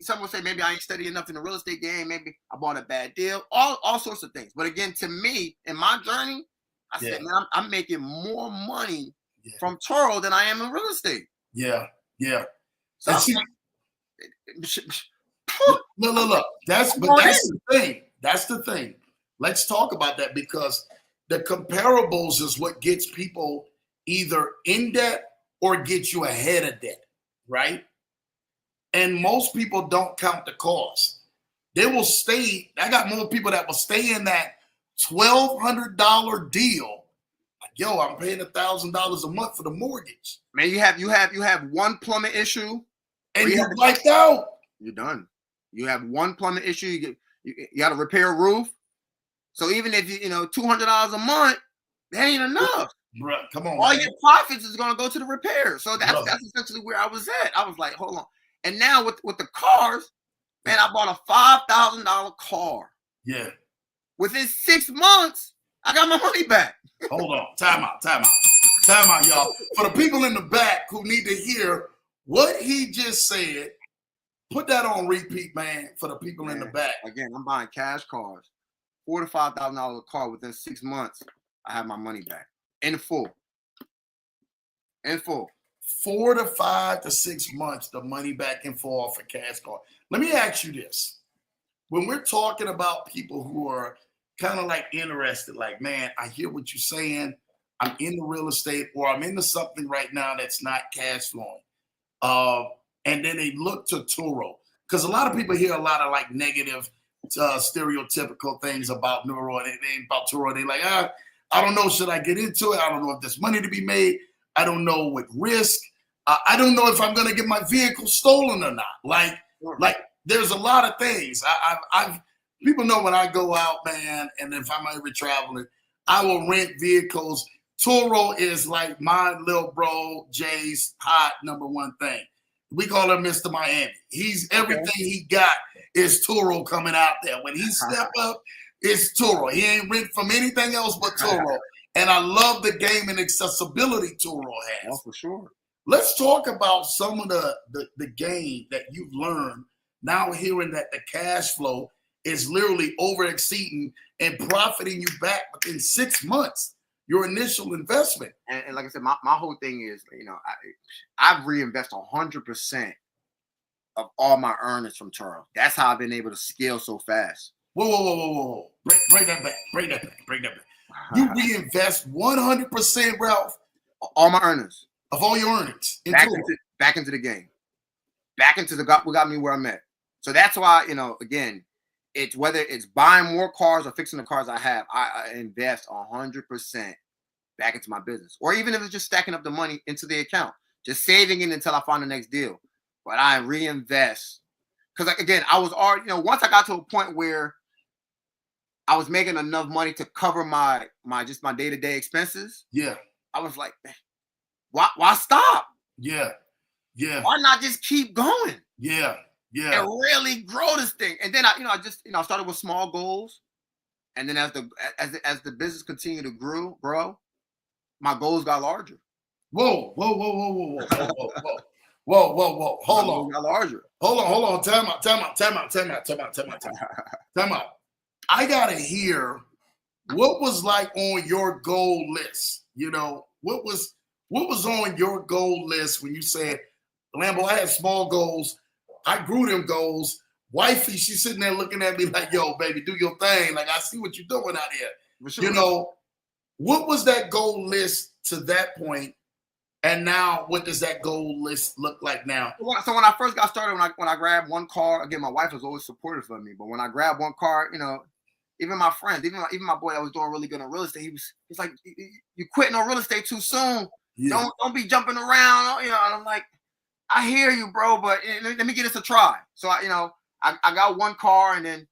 Some will say maybe I ain't studied enough in the real estate game. Maybe I bought a bad deal. All sorts of things. But again, to me, in my journey, I said, man, I'm making more money from TURO than I am in real estate. Yeah. So look. That's the thing. That's the thing. Let's talk about that because the comparables is what gets people either in debt or gets you ahead of debt, right? And most people don't count the cost. They will stay. I got more people that will stay in that $1,200 deal. Like, yo, I'm paying $1,000 a month for the mortgage. Man, you have one plumbing issue, and you're wiped out. You're done. You have one plumbing issue. You got to repair a roof. So even if $200 a month, that ain't enough. Bro, come on. All your profits is gonna go to the repair. So that's essentially where I was at. I was like, hold on. And now with the cars, man, I bought a $5,000 car. Yeah. Within 6 months, I got my money back. Hold on. Time out, y'all. For the people in the back who need to hear what he just said, put that on repeat, man, for the people in the back. Again, I'm buying cash cars. $4,000 to $5,000 car within 6 months. I have my money back in full. In full. 4 to 5 to 6 months, the money back in full off a cash car. Let me ask you this. When we're talking about people who are kind of like interested, like, man, I hear what you're saying. I'm into real estate, or I'm into something right now that's not cash flowing. And then they look to TURO. Because a lot of people hear a lot of like negative, stereotypical things about Neuro and about TURO. They're like, I don't know, should I get into it? I don't know if there's money to be made. I don't know what risk. I don't know if I'm going to get my vehicle stolen or not. Like there's a lot of things. People know when I go out, man, and if I'm ever traveling, I will rent vehicles. TURO is like my little bro Jay's hot #1 thing. We call him Mr. Miami. He's everything he got is TURO coming out there. When he step up, it's TURO. He ain't rent from anything else but TURO. And I love the game and accessibility TURO has. Oh, for sure. Let's talk about some of the game that you've learned now, hearing that the cash flow is literally over exceeding and profiting you back within 6 months, your initial investment. And like I said, my whole thing is, I've reinvested 100% of all my earnings from TURO. That's how I've been able to scale so fast. Whoa. Bring that back. You reinvest 100%, Ralph? All my earnings. Of all your earnings. Back into the game. Back into what got me where I'm at. So that's why, again, it's whether it's buying more cars or fixing the cars I have, I invest 100% back into my business. Or even if it's just stacking up the money into the account, just saving it until I find the next deal. But I reinvest. Because again, I was already, once I got to a point where I was making enough money to cover my day-to-day expenses. Yeah. I was like, why stop? Yeah. Why not just keep going? Yeah. And really grow this thing. And then I started with small goals. And then as the business continued to grow, my goals got larger. Whoa. Hold on. Got larger. Hold on. Time out. I gotta hear what was like on your goal list. What was on your goal list when you said, Lambo, I had small goals. I grew them goals. Wifey, she's sitting there looking at me like, yo, baby, do your thing. Like, I see what you're doing out here. Sure. What was that goal list to that point? And now, what does that goal list look like now? So when I first got started, when I grabbed one car, again, my wife was always supportive of me. But when I grabbed one car, even my friends, even my boy that was doing really good in real estate, he's like, you quitting on real estate too soon. Yeah. Don't be jumping around. And I'm like, I hear you, bro, but let me give this a try. So I got one car, and then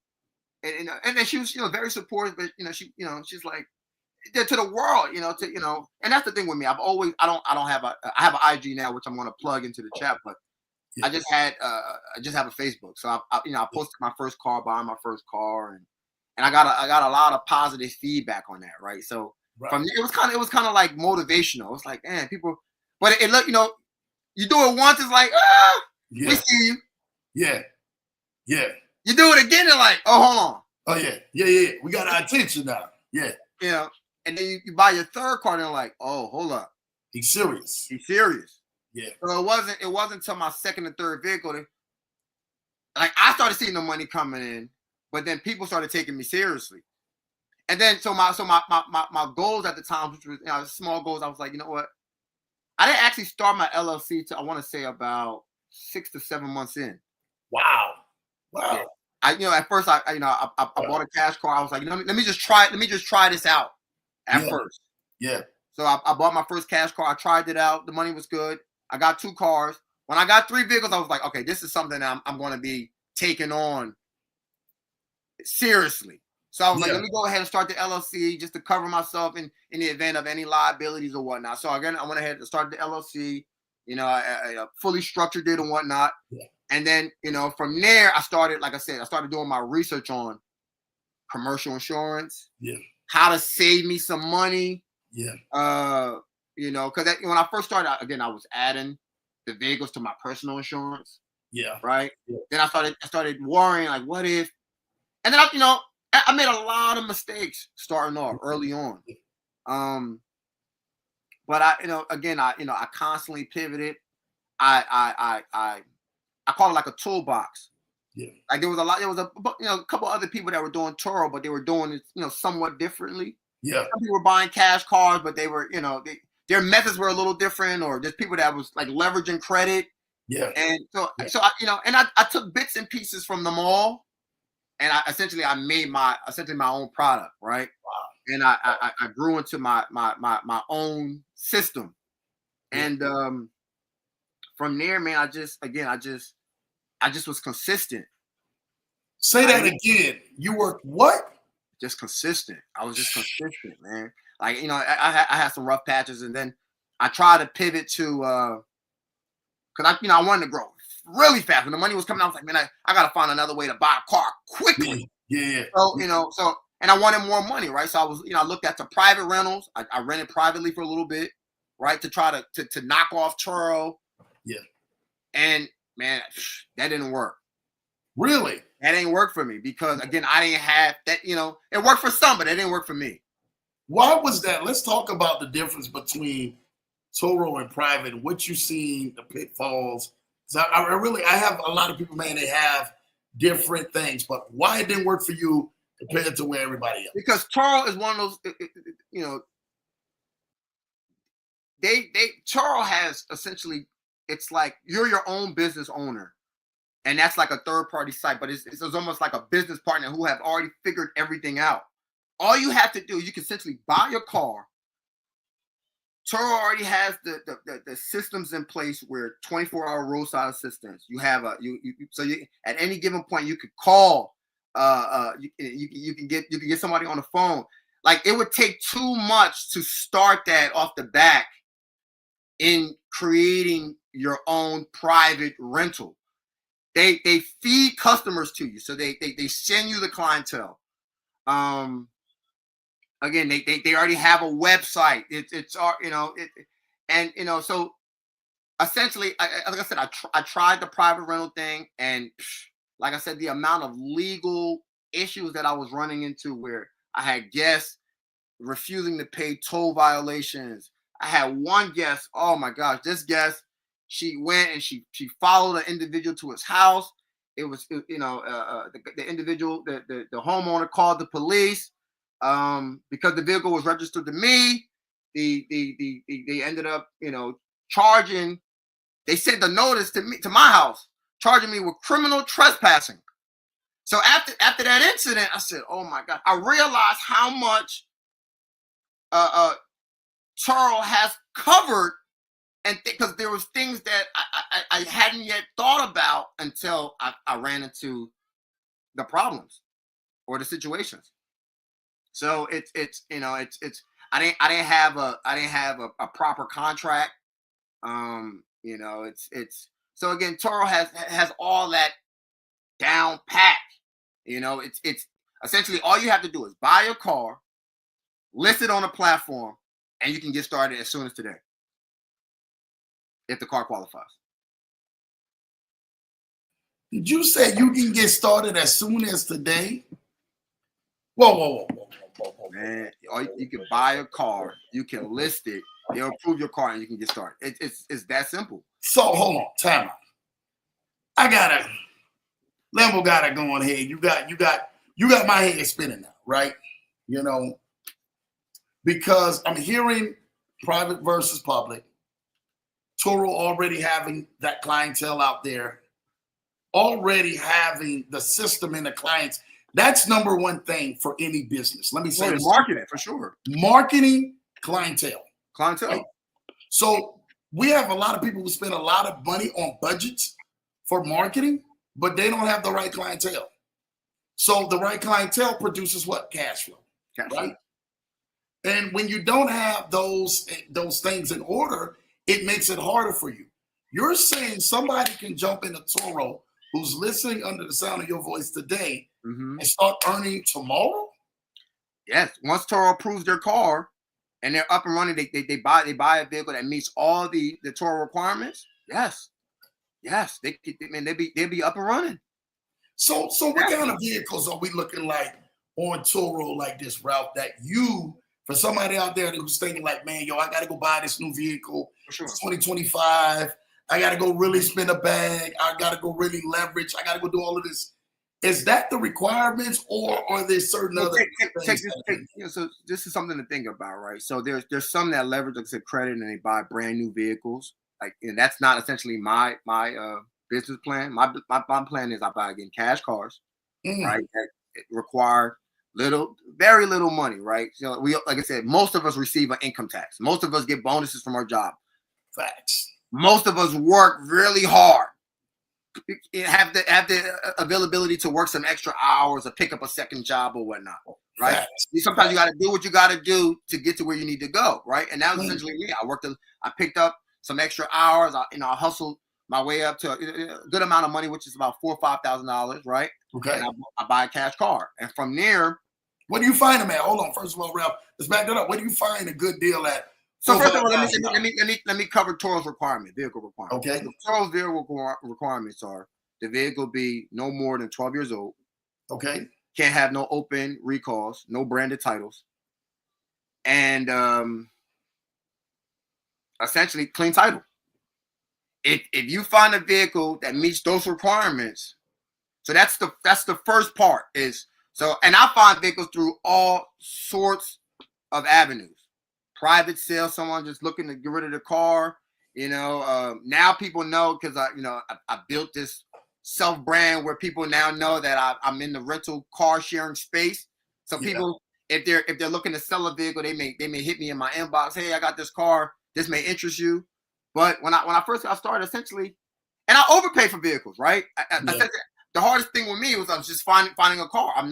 she was very supportive, but she's like to the world, and that's the thing with me. I have an IG now, which I'm going to plug into the chat, but yeah. I just have a Facebook. So I posted my first car, buying my first car, and I got a lot of positive feedback on that, right? So from it was kind of like motivational. It's like, man, people, but it look, you do it once, it's like, we see you. Yeah. You do it again, they're like, oh, hold on. Oh yeah. We got our attention now. Yeah. And then you buy your third car, and they're like, oh, hold up. He's serious. Yeah. So it wasn't until my second and third vehicle that, like, I started seeing the money coming in, but then people started taking me seriously. And then so my goals at the time, which was small goals, I was like, you know what? I didn't actually start my LLC till I want to say about 6 to 7 months in. Wow. Yeah. At first I bought a cash car. I was like, let me just try this out at first. Yeah. So I bought my first cash car. I tried it out. The money was good. I got 2 cars. When I got 3 vehicles, I was like, okay, this is something that I'm going to be taking on seriously. So I was like, let me go ahead and start the LLC just to cover myself in the event of any liabilities or whatnot. So again, I went ahead and started the LLC. I fully structured it and whatnot. Yeah. And then, you know, from there, I started, like I said, I started doing my research on commercial insurance, Yeah. how to save me some money. Yeah. You know, because when I first started, again, I was adding the vehicles to my personal insurance, Yeah. right? Yeah. Then I started worrying, like, what if? And then I made a lot of mistakes starting off early on. But I constantly pivoted. I call it like a toolbox. Yeah. Like there was a couple other people that were doing TURO, but they were doing it, somewhat differently. Yeah. Some people were buying cash cars, but they were, their methods were a little different, or just people that was like leveraging credit. Yeah. And I took bits and pieces from them all, and I made my own product, right? Wow. And I grew into my own system, and from there, man, I just was consistent. Say that again. You worked what? Just consistent. I was just consistent, man. Like, I had some rough patches, and then I tried to pivot to because I wanted to grow really fast. When the money was coming out, I was like, man, I gotta find another way to buy a car quickly. Yeah. So and I wanted more money, right? So I was, I looked at the private rentals. I rented privately for a little bit, right, to try to knock off TURO. Yeah. And man, that didn't work. Really? That didn't work for me because, again, I didn't have that, it worked for some, but it didn't work for me. Why was that? Let's talk about the difference between TURO and private, what you seen, the pitfalls. So I have a lot of people, man, they have different things, but why it didn't work for you compared to where everybody else? Because TURO is one of those, TURO has essentially, it's like you're your own business owner. And that's like a third-party site, but it's almost like a business partner who have already figured everything out. All you have to do, you can essentially buy your car. TURO already has the systems in place where 24-hour roadside assistance. You have so at any given point you could call. You can get somebody on the phone. Like, it would take too much to start that off the back in creating your own private rental. They feed customers to you, so they send you the clientele. Again, they already have a website. So essentially, like I said, I tried the private rental thing, and like I said, the amount of legal issues that I was running into, where I had guests refusing to pay toll violations. I had one guest. Oh my gosh, this guest. She went and she followed an individual to his house. It was, the individual, the homeowner called the police because the vehicle was registered to me. They ended up, charging. They sent the notice to my house, charging me with criminal trespassing. So after that incident, I said, oh my God, I realized how much TURO has covered. And because there was things that I hadn't yet thought about until I ran into the problems or the situations. So I didn't have a proper contract. So again, TURO has all that down pat. It's essentially all you have to do is buy your car, list it on a platform, and you can get started as soon as today, if the car qualifies. Did you say you can get started as soon as today? Whoa. Man, you can buy a car, you can list it, they'll approve your car, and you can get started. It's that simple. So hold on, time out. Lambo got it going here. You got my head spinning now, right? Because I'm hearing private versus public. TURO already having that clientele out there, already having the system and the clients. That's number one thing for any business. Let me say this. Marketing, for sure. Marketing, clientele. Clientele. So we have a lot of people who spend a lot of money on budgets for marketing, but they don't have the right clientele. So the right clientele produces what? Cash flow. Right? And when you don't have those things in order, it makes it harder for you. You're saying somebody can jump in a TURO who's listening under the sound of your voice today and start earning tomorrow? Yes. Once TURO approves their car and they're up and running, they buy a vehicle that meets all the TURO requirements. Yes. Yes. They'd be up and running. So what kind of vehicles are we looking like on TURO like this, Ralph, that you, for somebody out there who's thinking like, man, yo, I got to go buy this new vehicle. For sure. It's 2025. I got to go really spend a bag. I got to go really leverage. I got to go do all of this. Is that the requirements, or are there certain other things? So this is something to think about, right? So there's some that leverage, like I said, credit, and they buy brand new vehicles. Like, and that's not essentially my business plan. My plan is I buy, again, cash cars, right? That require very little money, right? So we, like I said, most of us receive an income tax. Most of us get bonuses from our job. Facts. Most of us work really hard. Have the availability to work some extra hours or pick up a second job or whatnot, right? Facts. Sometimes you got to do what you got to do to get to where you need to go, right? And that was essentially me. I picked up some extra hours. I hustled my way up to a good amount of money, which is about $4,000 or $5,000, right? Okay. And I buy a cash car, and from there, what do you find them at? Hold on. First of all, Ralph, let's back that up. What do you find a good deal at? So first of all, let me cover TURO's vehicle requirements. Okay. The TURO's vehicle requirements are the vehicle be no more than 12 years old. Okay. Can't have no open recalls, no branded titles, and essentially clean title. If you find a vehicle that meets those requirements, so that's the first part is so, and I find vehicles through all sorts of avenues. Private sale, someone just looking to get rid of the car. Now people know because I built this self-brand where people now know that I'm in the rental car sharing space. So people, if they're looking to sell a vehicle, they may hit me in my inbox. Hey, I got this car. This may interest you. But when I first got started, essentially, and I overpay for vehicles, right? The hardest thing with me was I was just finding a car. I'm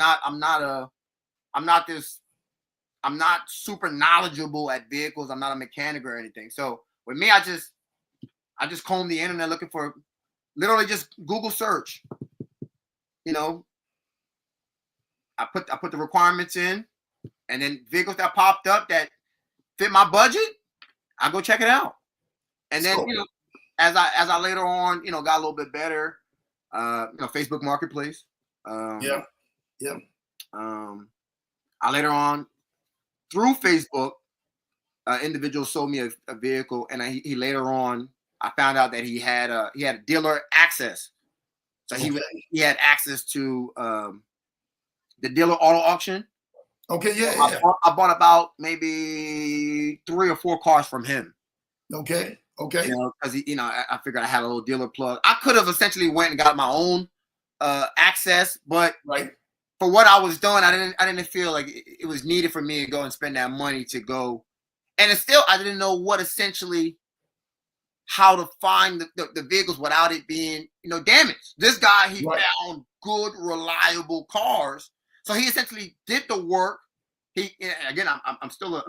not super knowledgeable at vehicles. I'm not a mechanic or anything. So with me, I just comb the internet looking for literally just Google search. I put the requirements in, and then vehicles that popped up that fit my budget, I go check it out. And then as I later on got a little bit better, Facebook Marketplace. I later on, through Facebook, individual sold me a vehicle, and he later on, I found out that he had dealer access. So he had access to the dealer auto auction. Okay, I bought about maybe 3 or 4 cars from him. Okay. Because I figured I had a little dealer plug. I could have essentially went and got my own access, but for what I was doing, I didn't feel like it was needed for me to go and spend that money to go. And it's still, I didn't know how to find the vehicles without it being, damaged. This guy, he found good, reliable cars. So he essentially did the work. I still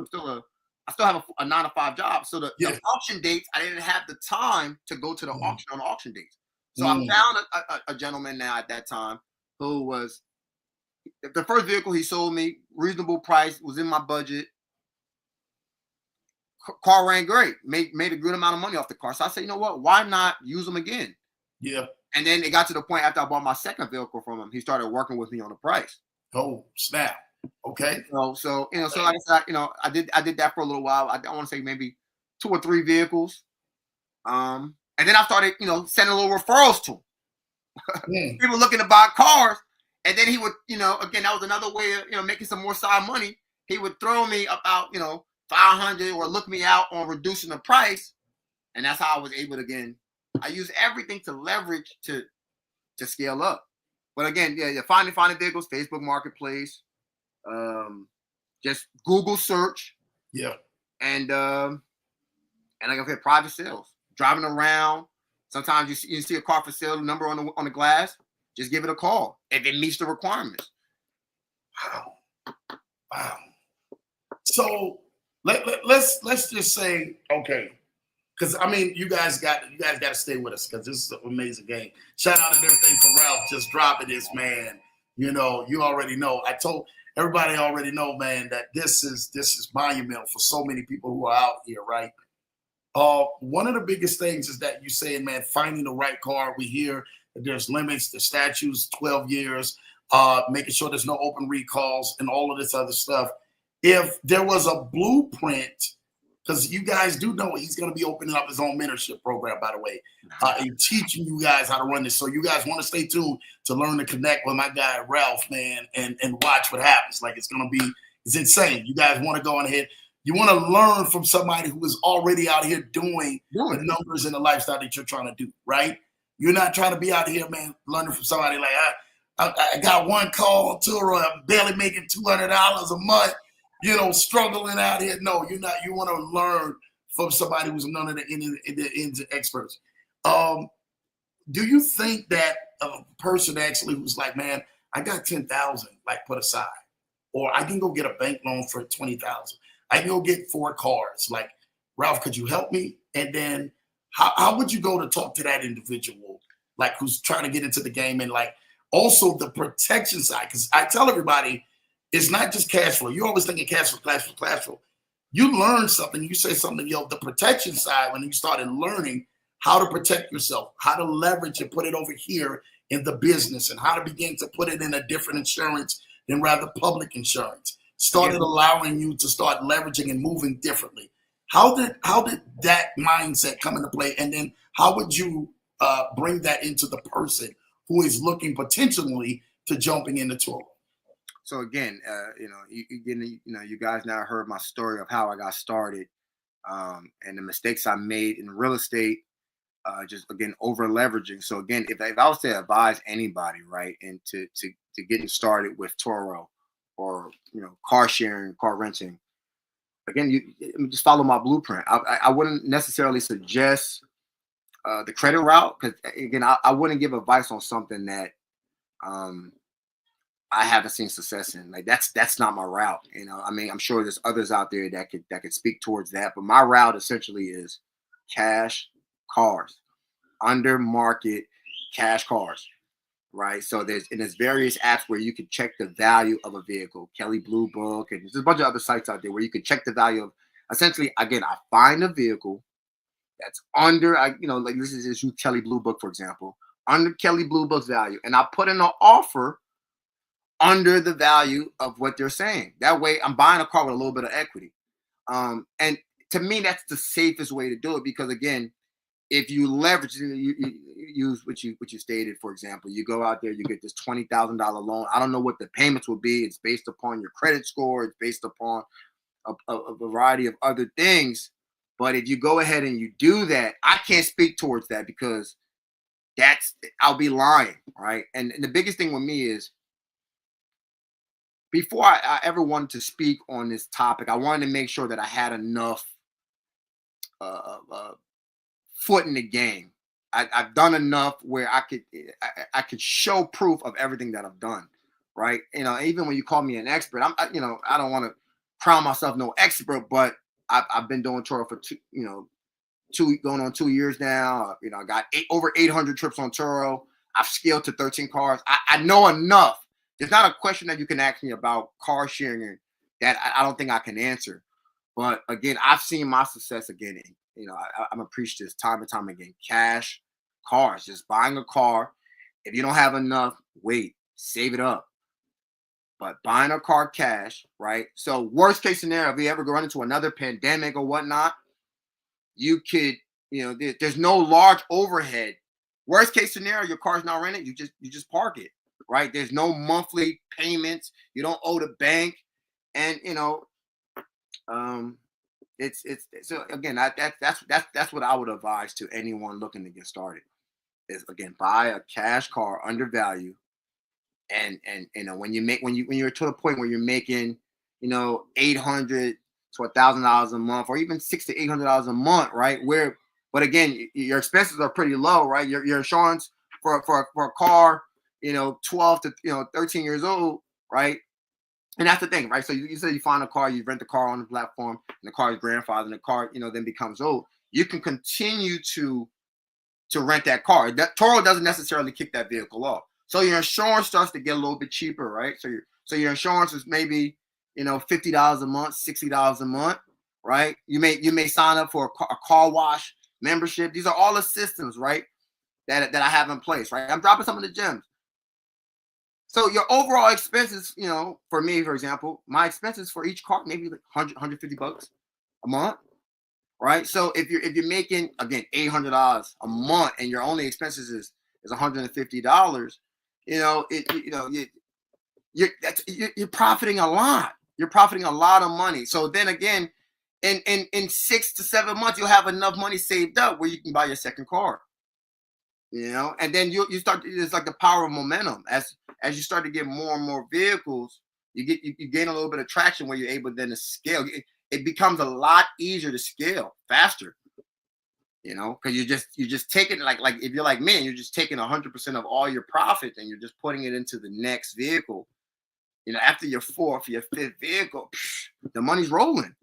have a 9-to-5 job. So the auction dates, I didn't have the time to go to the auction on auction dates. So I found a gentleman now at that time who was the first vehicle he sold me, reasonable price, was in my budget. Car ran great, made a good amount of money off the car. So I said, you know what? Why not use them again? Yeah. And then it got to the point after I bought my second vehicle from him, he started working with me on the price. Oh, snap. Okay. So like I said, I did that for a little while. I want to say maybe 2 or 3 vehicles. And then I started, sending little referrals to him. People looking to buy cars. And then he would, again, that was another way of, making some more side money. He would throw me about, 500 or look me out on reducing the price. And that's how I was able to, again, I use everything to leverage to scale up. But again, finding vehicles, Facebook Marketplace, just Google search. Yeah. And like I said, private sales, driving around. Sometimes you see a car for sale, number on the glass. Just give it a call if it meets the requirements. Wow. So let's just say, okay, because I mean, you guys got to stay with us because this is an amazing game. Shout out and everything for Ralph just dropping this, man. You know, you already know. I told everybody already know, man, that this is monumental for so many people who are out here, right? One of the biggest things is that you saying, man, finding the right car. We hear that there's limits, the statutes, 12 years, making sure there's no open recalls and all of this other stuff. If there was a blueprint, because you guys do know he's going to be opening up his own mentorship program, by the way, and teaching you guys how to run this. So you guys want to stay tuned to learn to connect with my guy, Ralph, man, and watch what happens. Like, it's insane. You guys want to go on ahead. You want to learn from somebody who is already out here doing the numbers and the lifestyle that you're trying to do, right? You're not trying to be out here, man, learning from somebody like, I got one call on TURO, I'm barely making $200 a month, you know, struggling out here. No, you're not. You want to learn from somebody who's none of the ins and experts. Do you think that a person actually who's like, man, I got 10,000 like put aside, or I can go get a bank loan for 20,000. I can go get 4 cars. Like, Ralph, could you help me? And then how would you go to talk to that individual, like who's trying to get into the game, and like also the protection side? Because I tell everybody, it's not just cash flow. You're always thinking cash flow, cash flow, cash flow. You learn something, you say something, the protection side, when you started learning how to protect yourself, how to leverage and put it over here in the business, and how to begin to put it in a different insurance than rather public insurance, started allowing you to start leveraging and moving differently. How did that mindset come into play? And then how would you bring that into the person who is looking potentially to jumping into TURO? So again, you guys now heard my story of how I got started, and the mistakes I made in real estate, just again over leveraging. So again, if I was to advise anybody, right, and to getting started with TURO, or car sharing, car renting, again, you just follow my blueprint. I wouldn't necessarily suggest the credit route, because again, I wouldn't give advice on something that I haven't seen success in. Like, that's not my route. I mean, I'm sure there's others out there that could speak towards that, but my route essentially is cash cars, under market cash cars, right? So there's various apps where you can check the value of a vehicle, Kelly Blue Book, and there's a bunch of other sites out there where you can check the value of. Essentially, again, I find a vehicle that's under, like this is Kelly Blue Book, for example, under Kelly Blue Book's value, and I put in an offer under the value of what they're saying. That way, I'm buying a car with a little bit of equity. And to me, that's the safest way to do it, because again, if you leverage, you use what you stated. For example, you go out there, you get this $20,000 loan. I don't know what the payments will be. It's based upon your credit score. It's based upon a variety of other things. But if you go ahead and you do that, I can't speak towards that, because I'll be lying, right? And the biggest thing with me is, before I ever wanted to speak on this topic, I wanted to make sure that I had enough foot in the game. I've done enough where I could show proof of everything that I've done, right? Even when you call me an expert, I don't want to crown myself no expert, but I've been doing TURO for going on 2 years now. I got over 800 trips on TURO. I've scaled to 13 cars. I know enough. There's not a question that you can ask me about car sharing that I don't think I can answer. But again, I've seen my success again. I'm gonna preach this time and time again. Cash cars, just buying a car. If you don't have enough, wait, save it up. But buying a car cash, right? So worst case scenario, if you ever run into another pandemic or whatnot, you could, there's no large overhead. Worst case scenario, your car's not rented, you just park it, right? There's no monthly payments. You don't owe the bank, and it's so again, that's what I would advise to anyone looking to get started. Is again, buy a cash car under value, and when you're to the point where you're making $800 to $1,000 a month, or even $600 to $800 a month, right? But again, your expenses are pretty low, right? Your insurance for a car, 12 to 13 years old, right? And that's the thing, right? So you say you find a car, you rent the car on the platform, and the car is grandfathered, and the car, then becomes old. you can continue to rent that car. That TURO doesn't necessarily kick that vehicle off. So your insurance starts to get a little bit cheaper, right? So your insurance is maybe, $50 a month, $60 a month, right? You may sign up for a car wash membership. These are all the systems, right? That I have in place, right? I'm dropping some of the gems. So your overall expenses, for me, for example, my expenses for each car maybe like $150 a month, right? So if you're making, again, $800 a month and your only expenses is $150, you're profiting a lot. You're profiting a lot of money. So then again, in 6 to 7 months, you'll have enough money saved up where you can buy your second car. And then you start. It's like the power of momentum. As you start to get more and more vehicles, you gain a little bit of traction where you're able then to scale. It becomes a lot easier to scale faster. Because you're just taking, like if you're like me, you're just taking 100% of all your profit and you're just putting it into the next vehicle. After your fourth, your fifth vehicle, the money's rolling.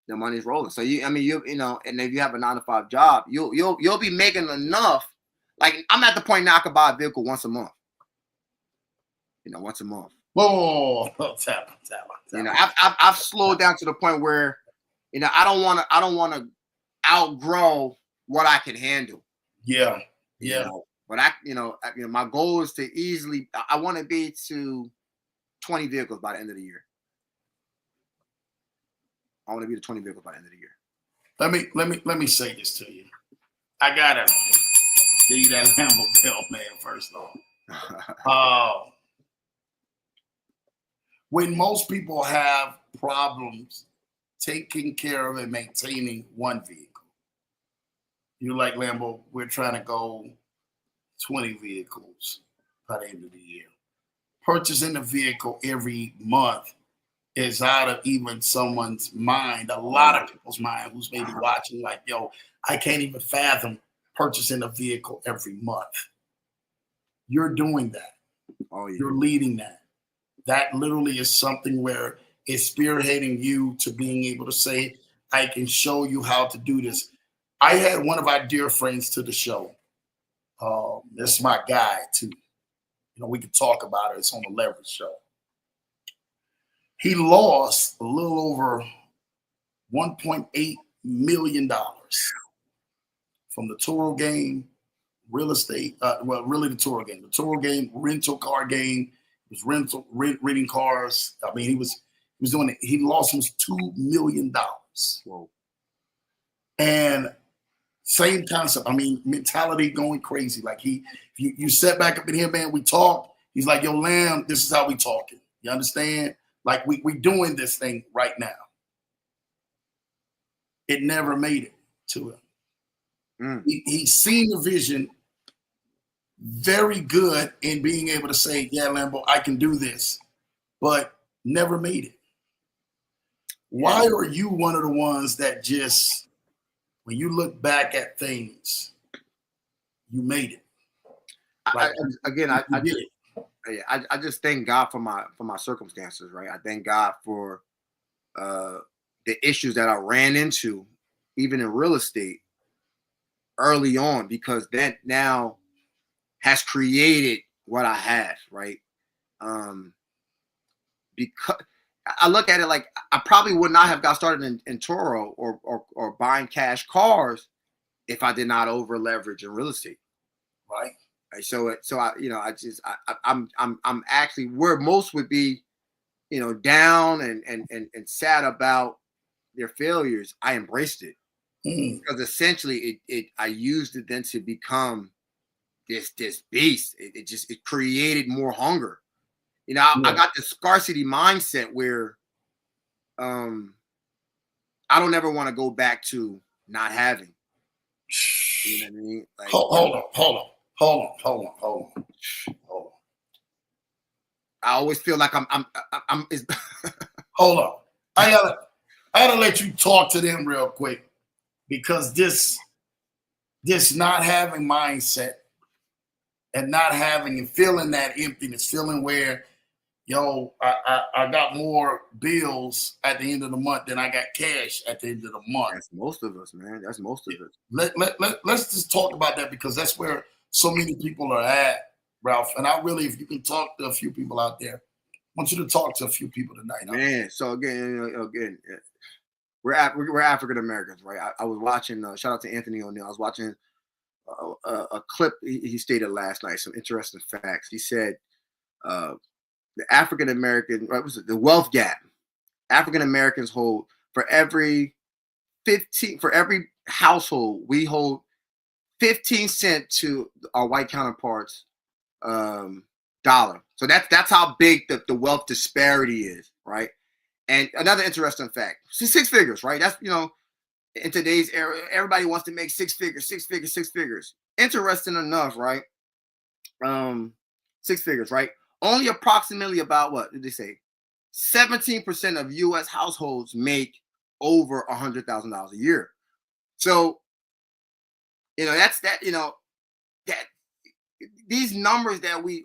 The money's rolling. So and if you have a 9-to-5 job, you'll be making enough. Like I'm at the point now I can buy a vehicle once a month. Once a month. Whoa, tap. I've slowed down to the point where, I don't want to outgrow what I can handle. Yeah. But my goal is to easily. I want to be to 20 vehicles by the end of the year. I want to be to 20 vehicles by the end of the year. Let me say this to you. I gotta give you that Lambo belt, man. First off, when most people have problems taking care of and maintaining one vehicle, you're like, Lambo, we're trying to go 20 vehicles by the end of the year. Purchasing a vehicle every month is out of even someone's mind, a lot of people's mind who's maybe watching like, yo, I can't even fathom purchasing a vehicle every month. You're doing that. Oh, yeah. You're leading that. That literally is something where it's spearheading you to being able to say, I can show you how to do this. I had one of our dear friends to the show. This is my guy too. We could talk about it. It's on the Leverage Show. He lost a little over $1.8 million from the TURO game, real estate. Really the TURO game. The TURO game, rental car game. It was renting cars. I mean, he was doing it. He lost almost $2 million. Whoa. And same concept. I mean, mentality going crazy. Like you sat back up in here, man. We talk. He's like, yo, Lamb, this is how we talking. You understand? Like we doing this thing right now. It never made it to him. He's seen the vision very good in being able to say, yeah, Lambo, I can do this, but never made it. Why are you one of the ones that just, when you look back at things, you made it? Like, I did it. I just thank God for my circumstances, right? I thank God for the issues that I ran into, even in real estate, early on, because that now has created what I have, right? Because I look at it like I probably would not have got started in TURO or buying cash cars if I did not over leverage in real estate, right? So I'm actually where most would be, down and sad about their failures. I embraced it because essentially I used it then to become this beast. It created more hunger. I got the scarcity mindset where I don't ever want to go back to not having. You know what I mean? Like, Hold on. I always feel like I'm Hold on. I gotta let you talk to them real quick, because this not having mindset and not having and feeling that emptiness, feeling where yo, I got more bills at the end of the month than I got cash at the end of the month. That's most of us, man. That's most of us. Let's just talk about that because that's where so many people are at, Ralph. And I really, if you can talk to a few people out there, I want you to talk to a few people tonight. Man, so again, we're African Americans, right? I was watching. Shout out to Anthony O'Neill. I was watching a clip he stated last night. Some interesting facts. He said the African American, right? Was it the wealth gap? African Americans hold for every household, we hold 15 cents to our white counterparts dollar. So that's how big the wealth disparity is, right? And another interesting fact, six figures, right? That's, in today's era, everybody wants to make six figures. Interesting enough, right? 6 figures, right? Only approximately about, what did they say? 17% of U.S. households make over $100,000 a year. So, that's that. That these numbers that we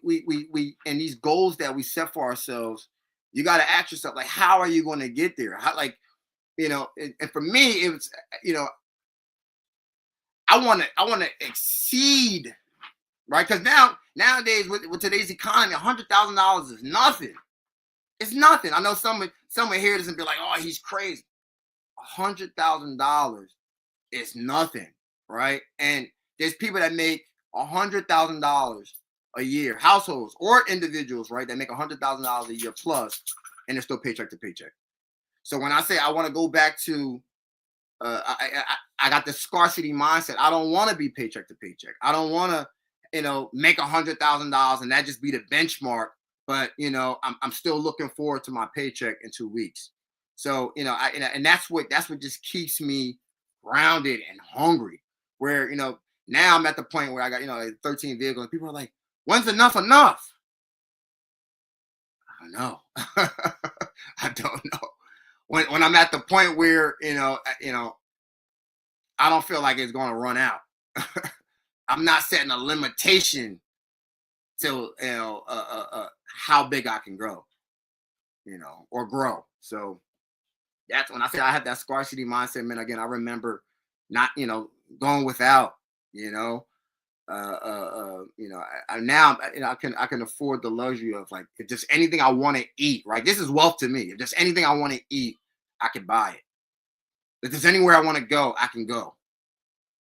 and these goals that we set for ourselves, you got to ask yourself, like, how are you going to get there? How, like, and for me, it was, I want to exceed, right? Because nowadays with today's economy, $100,000 is nothing. It's nothing. I know someone hear this and be like, "Oh, he's crazy." $100,000 is nothing, right? And there's people that make $100,000 a year, households or individuals, right, that make $100,000 a year plus, and they're still paycheck to paycheck. So when I say I want to go back to, I got the scarcity mindset. I don't want to be paycheck to paycheck. I don't want to, make $100,000 and that just be the benchmark. But I'm still looking forward to my paycheck in 2 weeks. So and that's what just keeps me grounded and hungry. Where now I'm at the point where I got 13 vehicles and people are like, "When's enough enough?" I don't know. I don't know. When I'm at the point where I don't feel like it's going to run out. I'm not setting a limitation to how big I can grow, or grow. So that's when I say I have that scarcity mindset, man. Again, I remember not, going without, now I can afford the luxury of, like, if there's anything I want to eat, right? This is wealth to me. If there's anything I want to eat, I can buy it. If there's anywhere I want to go, I can go.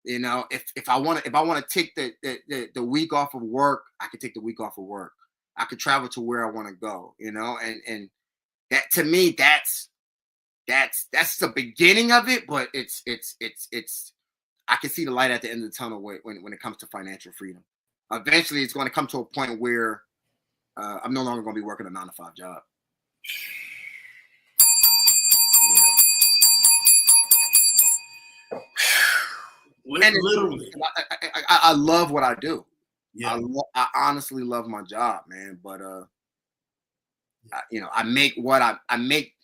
If I want to take the week off of work, I can take the week off of work. I could travel to where I want to go, and that, to me, that's the beginning of it, but it's I can see the light at the end of the tunnel when it comes to financial freedom. Eventually it's going to come to a point where I'm no longer going to be working a 9-to-5 job. And literally, I love what I do. Yeah, I honestly love my job, man. But I make what I make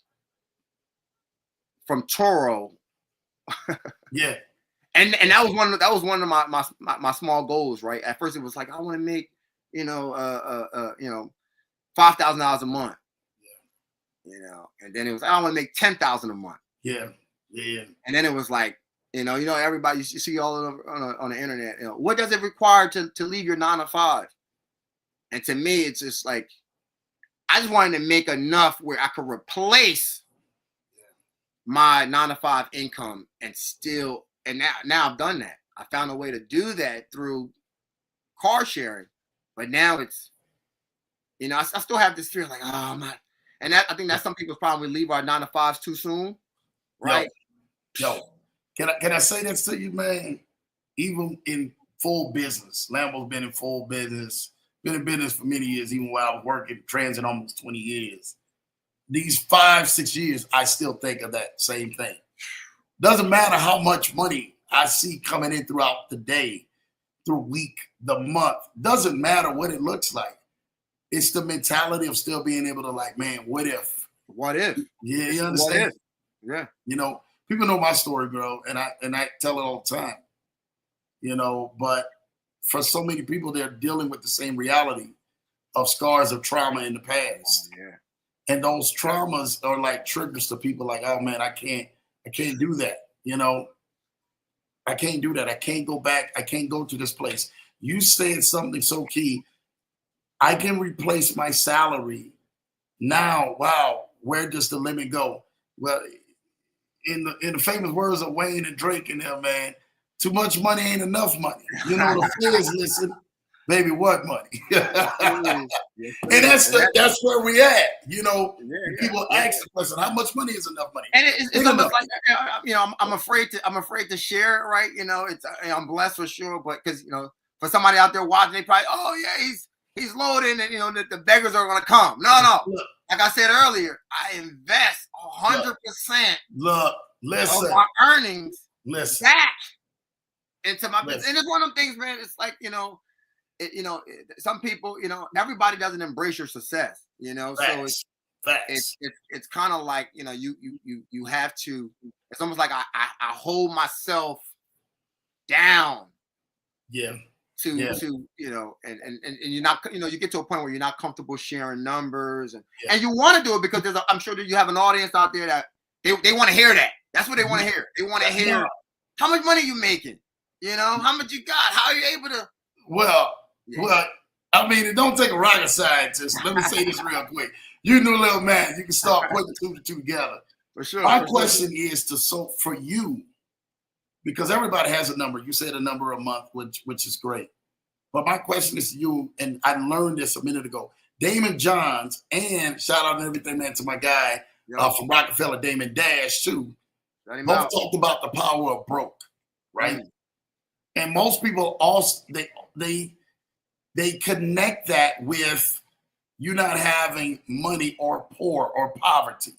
from TURO. Yeah, and that was one of my small goals, right? At first, it was like, I want to make $5,000 a month. Yeah. And then it was, I want to make $10,000 a month. Yeah. And then it was like, everybody, you see all over on the internet. What does it require to leave your 9-to-5? And to me, it's just like, I just wanted to make enough where I could replace my 9-to-5 income and still. And now I've done that. I found a way to do that through car sharing. But now it's, I still have this fear, like, oh my. And I think that's some people's problem. We leave our 9-to-5s too soon, right? Yo. Can I say this to you, man? Even in full business, Lambo's been in full business, been in business for many years, even while I was working transit almost 20 years. These 5-6 years, I still think of that same thing. Doesn't matter how much money I see coming in throughout the day, through week, the month. Doesn't matter what it looks like. It's the mentality of still being able to, like, man, what if? What if? Yeah, you understand? Yeah. People know my story, bro, and I tell it all the time. But for so many people, they're dealing with the same reality of scars of trauma in the past. Yeah. And those traumas are like triggers to people like, oh man, I can't do that. You know, I can't do that. I can't go back. I can't go to this place. You said something so key. I can replace my salary now. Wow, where does the limit go? Well, in the famous words of Wayne and Drake in there, man, too much money ain't enough money. You know, the feds listen, baby, what money? And that's where we at. You know, people ask the question, how much money is enough money? And it's almost like, you know, I'm afraid to share it, right? You know, it's I'm blessed for sure, but because, you know, for somebody out there watching, they probably, oh yeah, he's loading, and you know the beggars are gonna come. No. Look, like I said earlier, I invest 100% look, listen, of my earnings listen, back into my business. And it's one of them things, man. It's like, you know, some people, you know, everybody doesn't embrace your success, you know. Facts. So it's kind of like, you know, you have to. It's almost like I hold myself down. Yeah. To you know, and you're not, you know, you get to a point where you're not comfortable sharing numbers, and you want to do it because I'm sure that you have an audience out there that they want to hear that. That's what they want to hear. They want to hear how much money you making, you know, how much you got, how are you able to. Well, I mean, it don't take a rocket scientist. Let me say this real quick. You new little man, you can start putting two to two together. For sure. My question is for you, because everybody has a number. You said a number a month, which is great. But my question is to you, and I learned this a minute ago. Damon Johns, and shout out and everything, man, to my guy from Rockefeller, Damon Dash, too. Both talked about the power of broke, right? And most people also they connect that with you not having money or poor or poverty.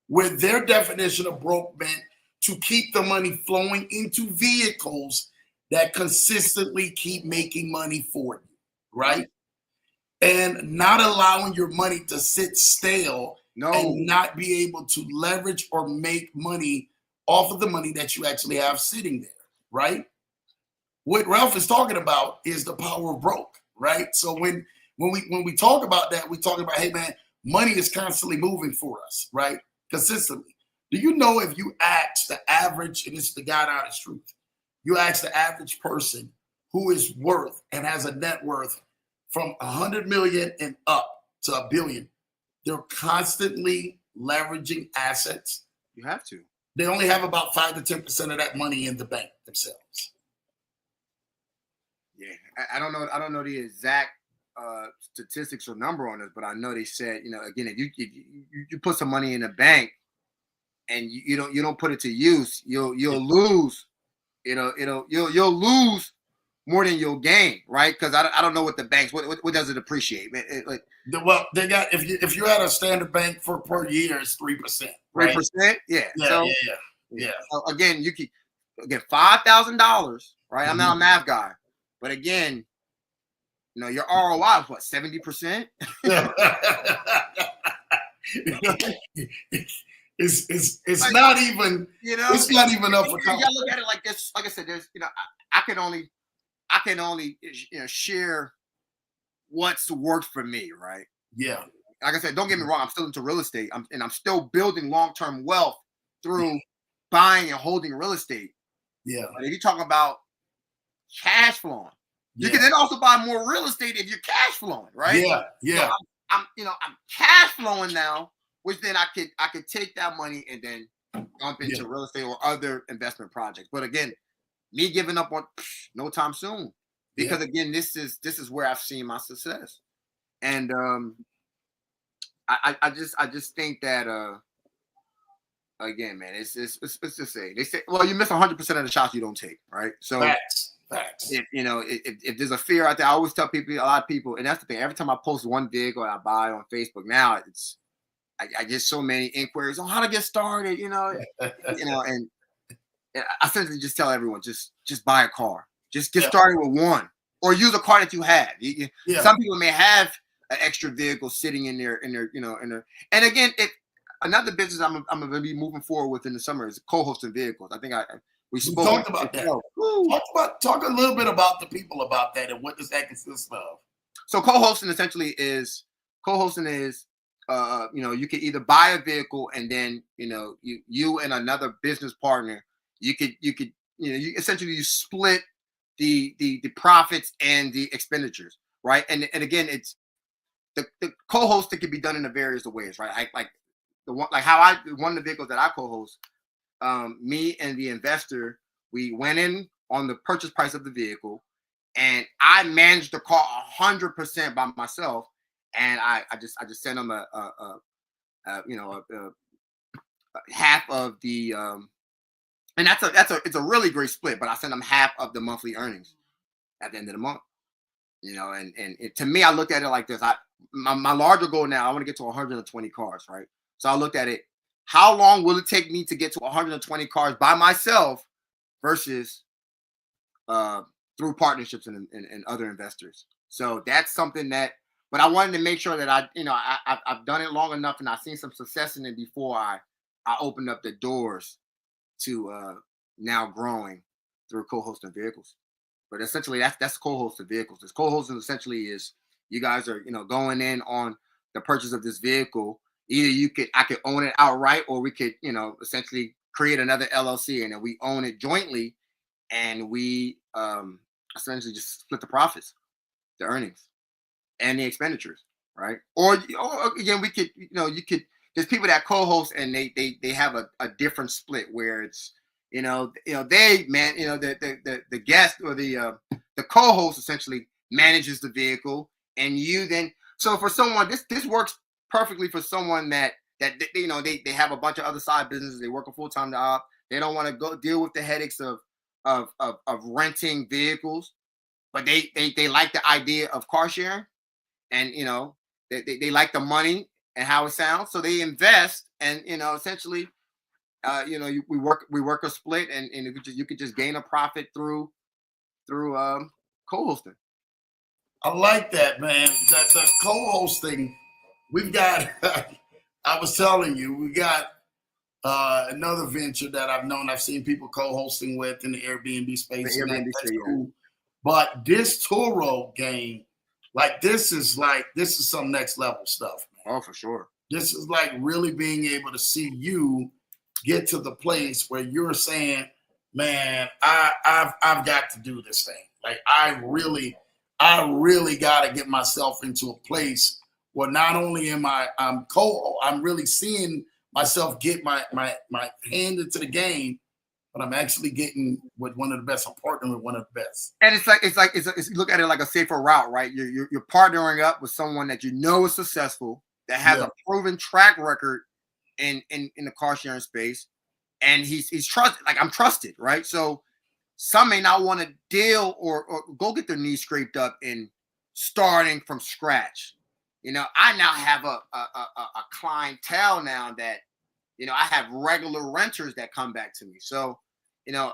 Where their definition of broke meant to keep the money flowing into vehicles that consistently keep making money for you, right? And not allowing your money to sit stale and not be able to leverage or make money off of the money that you actually have sitting there, right? What Ralph is talking about is the power of broke, right? So when we talk about that, we talk about, hey man, money is constantly moving for us, right? Consistently. Do you know if you ask the average, and this is the God honest truth, you ask the average person who is worth and has a net worth from 100 million and up to $1 billion, they're constantly leveraging assets. You have to. They only have about 5 to 10% of that money in the bank themselves. Yeah, I don't know the exact statistics or number on this, but I know they said, you know, again, if you put some money in the bank and you don't put it to use, you'll lose. You'll lose more than you'll gain, right? Because I don't know what the banks, what does it appreciate? Well, they got, if you had a standard bank for per year, it's 3%. Right? 3%, yeah. Yeah. So again, you can get $5,000, right? I'm not a math guy, but again, you know, your ROI is what, 70%? It's like, not even, you know, it's not even up for you gotta look at it like this. Like I said, there's, you know, I can only you know, share what's worked for me, right? Yeah. Like I said, don't get me wrong, I'm still into real estate. I'm still building long-term wealth through buying and holding real estate. Yeah. But if you're talking about cash flowing, you can then also buy more real estate if you're cash flowing, right? Yeah. So I'm cash flowing now, which then I could take that money and then jump into real estate or other investment projects. But again, me giving up on no time soon, because again, this is where I've seen my success, and I just think that again, man, it's just say they say, well, you miss 100% of the shots you don't take, right? So facts. If there's a fear out there, I always tell people, a lot of people, and that's the thing. Every time I post one dig or I buy on Facebook now, I get so many inquiries on how to get started, you know, and I simply just tell everyone, just buy a car, just get started with one, or use a car that you have. Some people may have an extra vehicle sitting in their, and again, if another business I'm going to be moving forward with in the summer is co-hosting vehicles. I think we spoke about that. Talk a little bit about the people about that and what does that consist of. So co-hosting essentially is you can either buy a vehicle and then you and another business partner you essentially you split the profits and the expenditures, right? And again, it's the co-hosting can be done in a various ways, right? Like the one like how one of the vehicles that I co-host, me and the investor, we went in on the purchase price of the vehicle, and I managed the car 100% by myself, and I just sent them a half of the and it's a really great split, but I sent them half of the monthly earnings at the end of the month. To me, I looked at it like this. My larger goal now, I want to get to 120 cars, right? So I looked at it. How long will it take me to get to 120 cars by myself versus through partnerships and other investors? So that's something that, but I wanted to make sure that I've done it long enough and I've seen some success in it before I opened up the doors to now growing through co-hosting vehicles. But essentially, that's co-hosted vehicles. This co-hosting essentially is you guys are going in on the purchase of this vehicle. Either I could own it outright, or we could essentially create another LLC and then we own it jointly, and we essentially just split the profits, the earnings, and the expenditures, right? Or again, we could there's people that co-host and they have a different split where it's the guest or the co-host essentially manages the vehicle, and you then, so for someone this works perfectly for someone that they have a bunch of other side businesses, they work a full-time job, they don't want to go deal with the headaches of renting vehicles, but they like the idea of car sharing, and they like the money and how it sounds, so they invest, and essentially we work a split, and you could just gain a profit through co-hosting. I like that, man. The co-hosting, we've got. I was telling you, we got another venture that I've seen people co-hosting with in the Airbnb space. That's cool. But this TURO game, this is some next level stuff, man. Oh, for sure. This is like really being able to see you get to the place where you're saying, man, I've got to do this thing. Like I really got to get myself into a place where not only I'm really seeing myself get my hand into the game, but I'm actually getting with one of the best. I'm partnering with one of the best. And it's look at it like a safer route, right? You're partnering up with someone that is successful, that has a proven track record in the car sharing space, and he's trusted. Like I'm trusted, right? So some may not want to deal or go get their knees scraped up in starting from scratch. I now have a clientele now that I have regular renters that come back to me. So I'm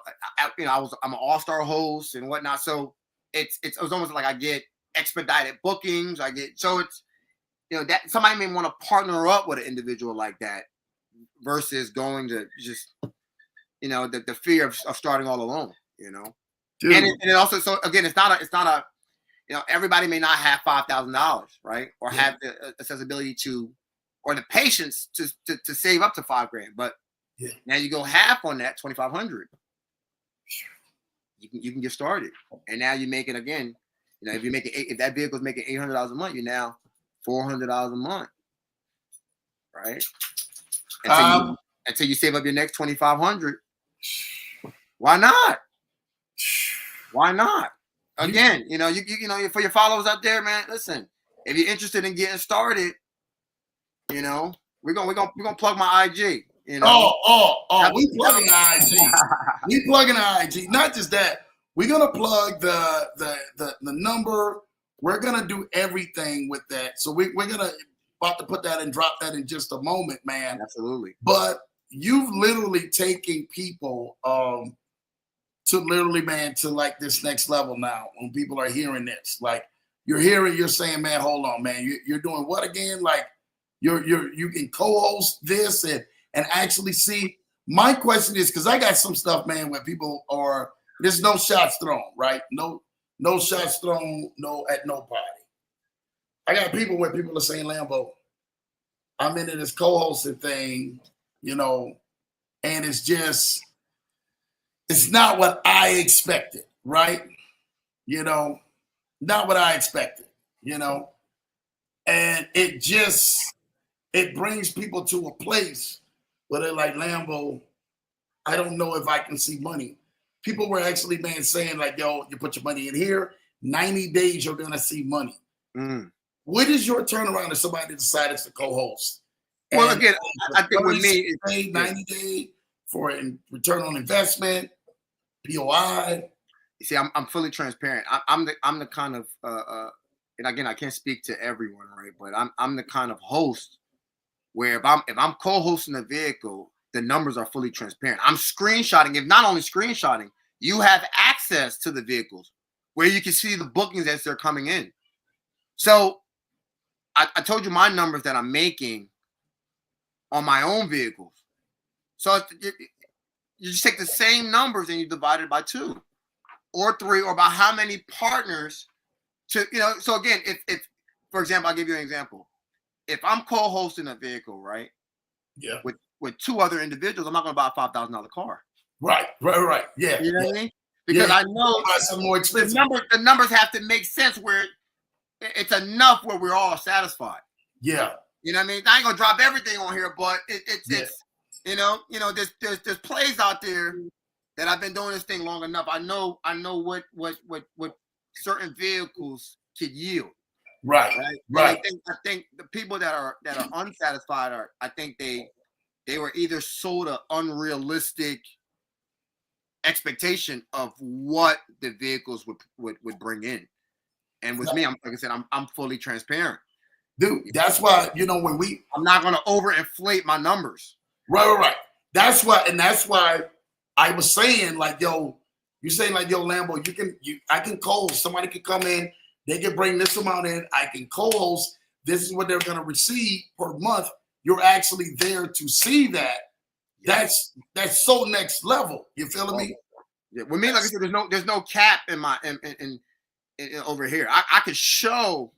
an all-star host and whatnot. So it's almost like I get expedited bookings. It's that somebody may want to partner up with an individual like that versus going to just the fear of starting all alone. Dude. And it also, so again, it's not a everybody may not have $5,000, right, or have the accessibility to or the patience to save up to $5,000, but now you go half on that, $2,500. You can get started, and now you're making, again, if that vehicle's making $800 a month, you're now $400 a month, right? Until you save up your next $2,500. Why not? Why not? Again, for your followers out there, man, listen, if you're interested in getting started, we're gonna plug my IG. We plugging the IG. We plugging the IG. Not just that, we're gonna plug the number. We're gonna do everything with that. So we're gonna about to put that and drop that in just a moment, man. Absolutely. But you've literally taken people to literally, man, to like this next level now. When people are hearing this, like you're saying, man, hold on, man, you're doing what again? Like you can co-host this and actually see. My question is, because I got some stuff, man, where people there's no shots thrown, right? No shots thrown, at nobody. I got people where people are saying, Lambo, I'm into this co-hosting thing, you know, and it's not what I expected, right? You know, not what I expected, you know, and it brings people to a place where they're like, Lambo, I don't know if I can see money. People were actually, man, saying like, yo, you put your money in here, 90 days, you're going to see money. Mm. What is your turnaround if somebody decided to co-host? Well, And again, I think with me, 90 day for a return on investment, POI. You see, I'm fully transparent. I'm the kind of and again, I can't speak to everyone, right? But I'm the kind of host where if I'm co-hosting a vehicle, the numbers are fully transparent. I'm screenshotting. If not only screenshotting, you have access to the vehicles where you can see the bookings as they're coming in. So I told you my numbers that I'm making on my own vehicles. So you just take the same numbers and you divide it by 2 or 3 or by how many partners to, so again, if for example, I'll give you an example. If I'm co-hosting a vehicle, right? Yeah. With 2 other individuals, I'm not going to buy a $5,000 car. Right. Yeah. You know what I mean? Because I know something more expensive. The numbers have to make sense where it's enough where we're all satisfied. Yeah. You know what I mean? I ain't gonna drop everything on here, but it's there's plays out there that I've been doing this thing long enough. I know what certain vehicles could yield. Right. I think the people that are unsatisfied I think they were either sold an unrealistic expectation of what the vehicles would bring in. And with me, like I said, I'm fully transparent. Dude, that's why, when I'm not going to overinflate my numbers. Right. That's why I was saying, like, yo, you're saying like, yo, Lambo, I can co-host. Somebody can come in, they can bring this amount in, I can co-host. This is what they're going to receive per month. You're actually there to see that. That's so next level. You feeling me? Yeah. With me, like I said, there's no cap in my in over here. I could show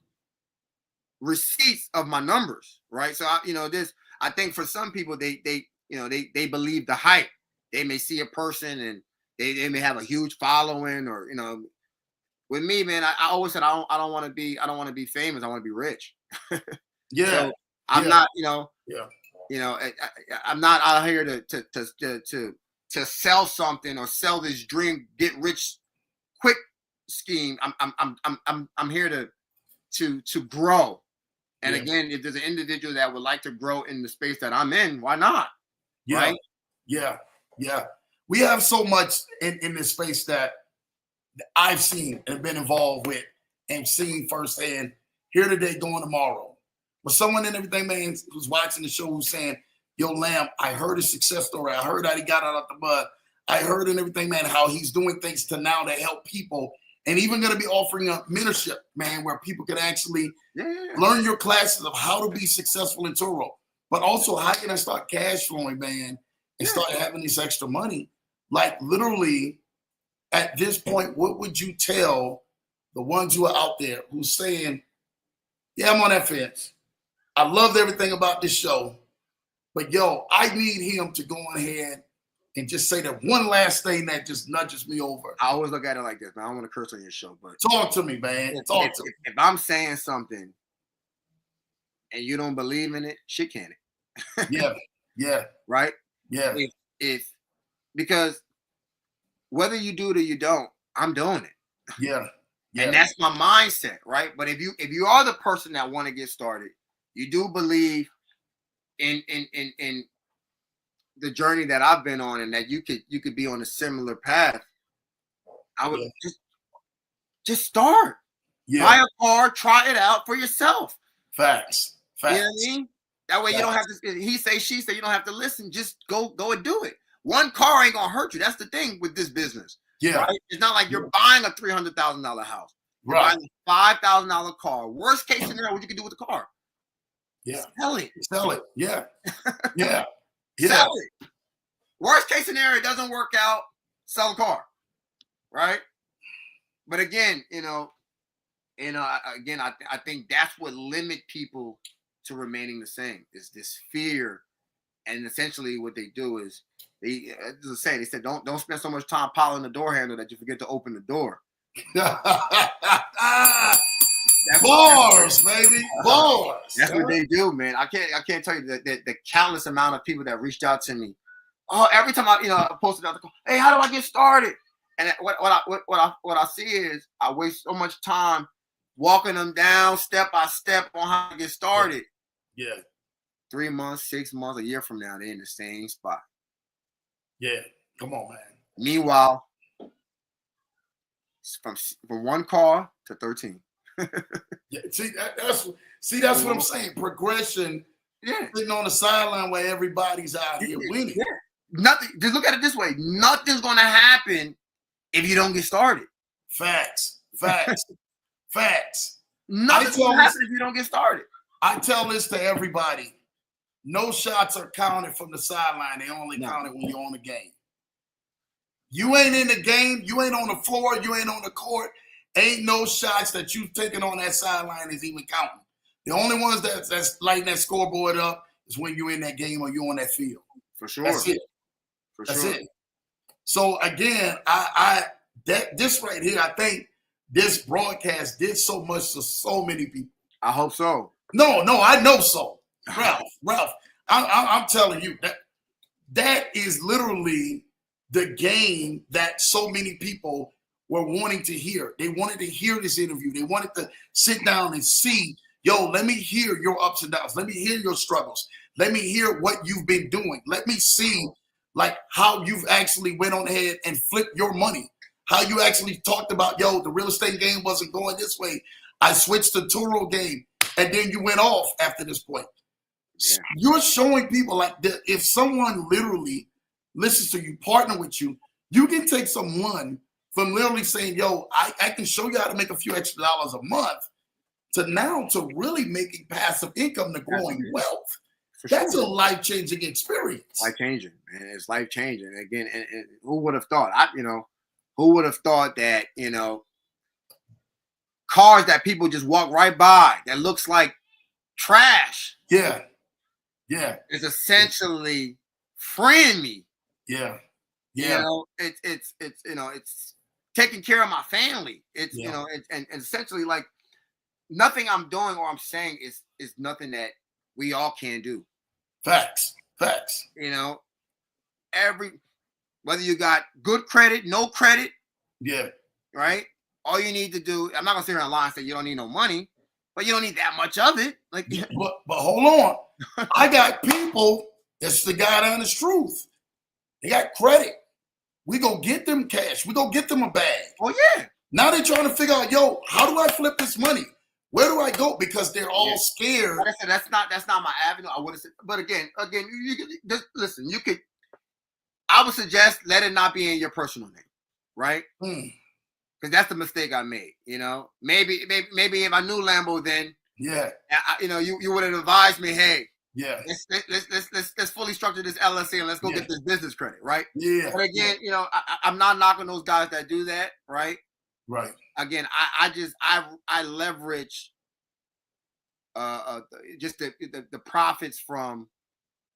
receipts of my numbers, right? So I think for some people they believe the hype. They may see a person and they may have a huge following, or with me, man, I always said I don't want to be famous. I want to be rich. Yeah. So I'm not, Yeah. I'm not out here to sell something or sell this dream, get rich quick scheme. I'm here to grow. And again, if there's an individual that would like to grow in the space that I'm in, why not? Yeah. Right? Yeah. We have so much in this space that I've seen and been involved with and seen firsthand, here today, going tomorrow. But someone and everything, man, who's watching the show who's saying, yo, Lamb, I heard his success story. I heard how he got out of the mud. I heard and everything, man, how he's doing things to now to help people, and even going to be offering a mentorship, man, where people can actually learn your classes of how to be successful in TURO, but also how can I start cash flowing, man, and start having this extra money. Like literally at this point, what would you tell the ones who are out there who's saying, yeah, I'm on that fence. I loved everything about this show, but yo, I need him to go ahead and just say that one last thing that just nudges me over. I always look at it like this, man. I don't want to curse on your show, but talk to me, man. Talk to me. If I'm saying something and you don't believe in it, shit can it. Yeah. Right? Yeah. If because whether you do it or you don't, I'm doing it. Yeah. And that's my mindset, right? But if you are the person that want to get started, you do believe in the journey that I've been on, and that you could be on a similar path, I would just start. Yeah. Buy a car, try it out for yourself. Facts. You know what I mean? That way you don't have to he say, she say, you don't have to listen. Just go and do it. One car ain't gonna hurt you. That's the thing with this business. Yeah. Right? It's not like you're buying a $300,000 house. You're right. buying a $5,000 car. Worst case scenario, what you can do with the car? Yeah. Sell it. Sell it. Yeah. Sell it. Worst case scenario, it doesn't work out, sell a car. Right? But again, You know, again, I think that's what limit people to remaining the same is this fear. And essentially, what they do is they, as I say, they said, don't spend so much time piling the door handle that you forget to open the door. Bars, baby, bars. That's what they do, man. I can't tell you the countless amount of people that reached out to me. Oh, every time I posted out, hey, how do I get started? And what I see is I waste so much time walking them down step by step on how to get started. Yeah. 3 months, 6 months, a year from now, they're in the same spot. Yeah. Come on, man. Meanwhile, from 1 car to 13. Yeah. That's what I'm saying. Progression. Yeah. Sitting on the sideline where everybody's out here winning. Yeah. Nothing. Just look at it this way: nothing's going to happen if you don't get started. Facts. Nothing's going to happen if you don't get started. I tell this to everybody. No shots are counted from the sideline. They only count it when you're on the game. You ain't in the game. You ain't on the floor. You ain't on the court. Ain't no shots that you taking on that sideline is even counting. The only ones that's lighting that scoreboard up is when you're in that game or you're on that field. For sure. That's it. That's it. So again, this right here, I think this broadcast did so much to so many people. I hope so. No, I know so. Ralph, I'm telling you that is literally the game that so many people were wanting to hear. They wanted to hear this interview. They wanted to sit down and see, yo, let me hear your ups and downs. Let me hear your struggles. Let me hear what you've been doing. Let me see like how you've actually went on ahead and flipped your money. How you actually talked about, yo, the real estate game wasn't going this way. I switched to TURO game, and then you went off after this point. Yeah. You're showing people like that if someone literally listens to you, partner with you, you can take someone from literally saying, yo, I can show you how to make a few extra dollars a month to now to really making passive income to growing wealth. That's a life-changing experience. Life-changing, man. It's life-changing. Again, and who would have thought? Who would have thought that, cars that people just walk right by that looks like trash. Yeah. It's essentially freeing me. Yeah. It's taking care of my family. It's and essentially like nothing I'm doing or I'm saying is nothing that we all can do. Facts. Whether you got good credit, no credit. Yeah. Right? All you need to do, I'm not gonna sit here and lie and say you don't need no money, but you don't need that much of it. Like, but hold on. I got people, that's the God honest truth. They got credit. We go get them cash. We go get them a bag. Oh, yeah. Now they're trying to figure out, yo, how do I flip this money? Where do I go? Because they're all scared. Like I said, that's not my avenue. I would have said, but again, you could just listen. I would suggest let it not be in your personal name, right? Because that's the mistake I made. Maybe if I knew Lambo then, you would have advised me, hey, let's fully structure this LLC and let's go get this business credit, right? Yeah. But again, I'm not knocking those guys that do that, right? Right. Again, I leverage just the profits from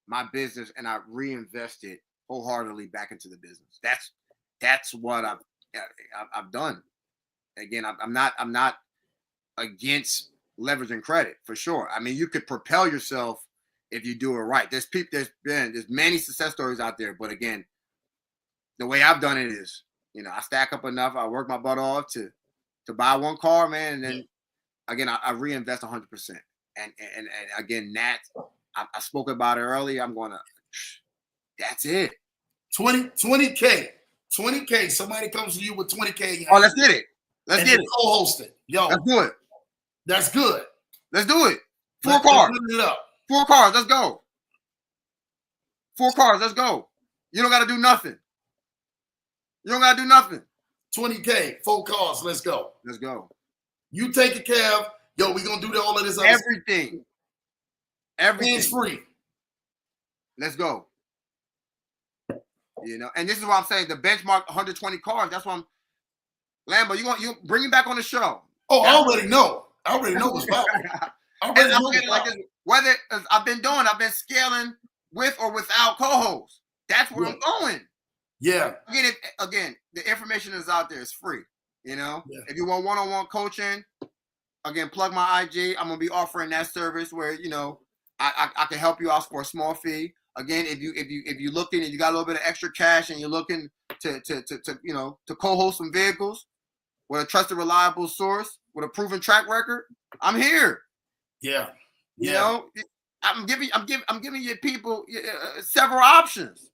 my business and I reinvest it wholeheartedly back into the business. That's what I've done. Again, I'm not against leveraging credit for sure. I mean, you could propel yourself if you do it right. There's many success stories out there, but again, the way I've done it is, I stack up enough. I work my butt off to buy one car, man, and then again, I reinvest 100%. And again, I spoke about it earlier. I'm going to. That's it. 20K. Somebody comes to you with 20K. Oh, let's get it. Let's get it. Co-host it. Yo. Let's do it. That's good. Let's do it. 4 cars. Let's it up. 4 cars. Let's go. 4 cars. Let's go. You don't got to do nothing. 20K, 4 cars. Let's go. Let's go. You take a cab. Yo, we going to do all of this. Everything. Everything's free. Let's go. And this is what I'm saying. The benchmark 120 cars. That's why Lambo, you bring him back on the show. Oh, I already know. I already know it's valid. I already And I'm know getting like this, whether I've been scaling with or without co-hosts. That's where I'm going. Yeah. Again, the information is out there. It's free. You know, Yeah. if you want one-on-one coaching, again, plug my IG. I'm gonna be offering that service where, you know, I can help you out for a small fee. Again, if you looking and you got a little bit of extra cash and you're looking to you know, to co-host some vehicles with a trusted, reliable source with a proven track record, I'm here. Yeah. You know, I'm giving you people several options,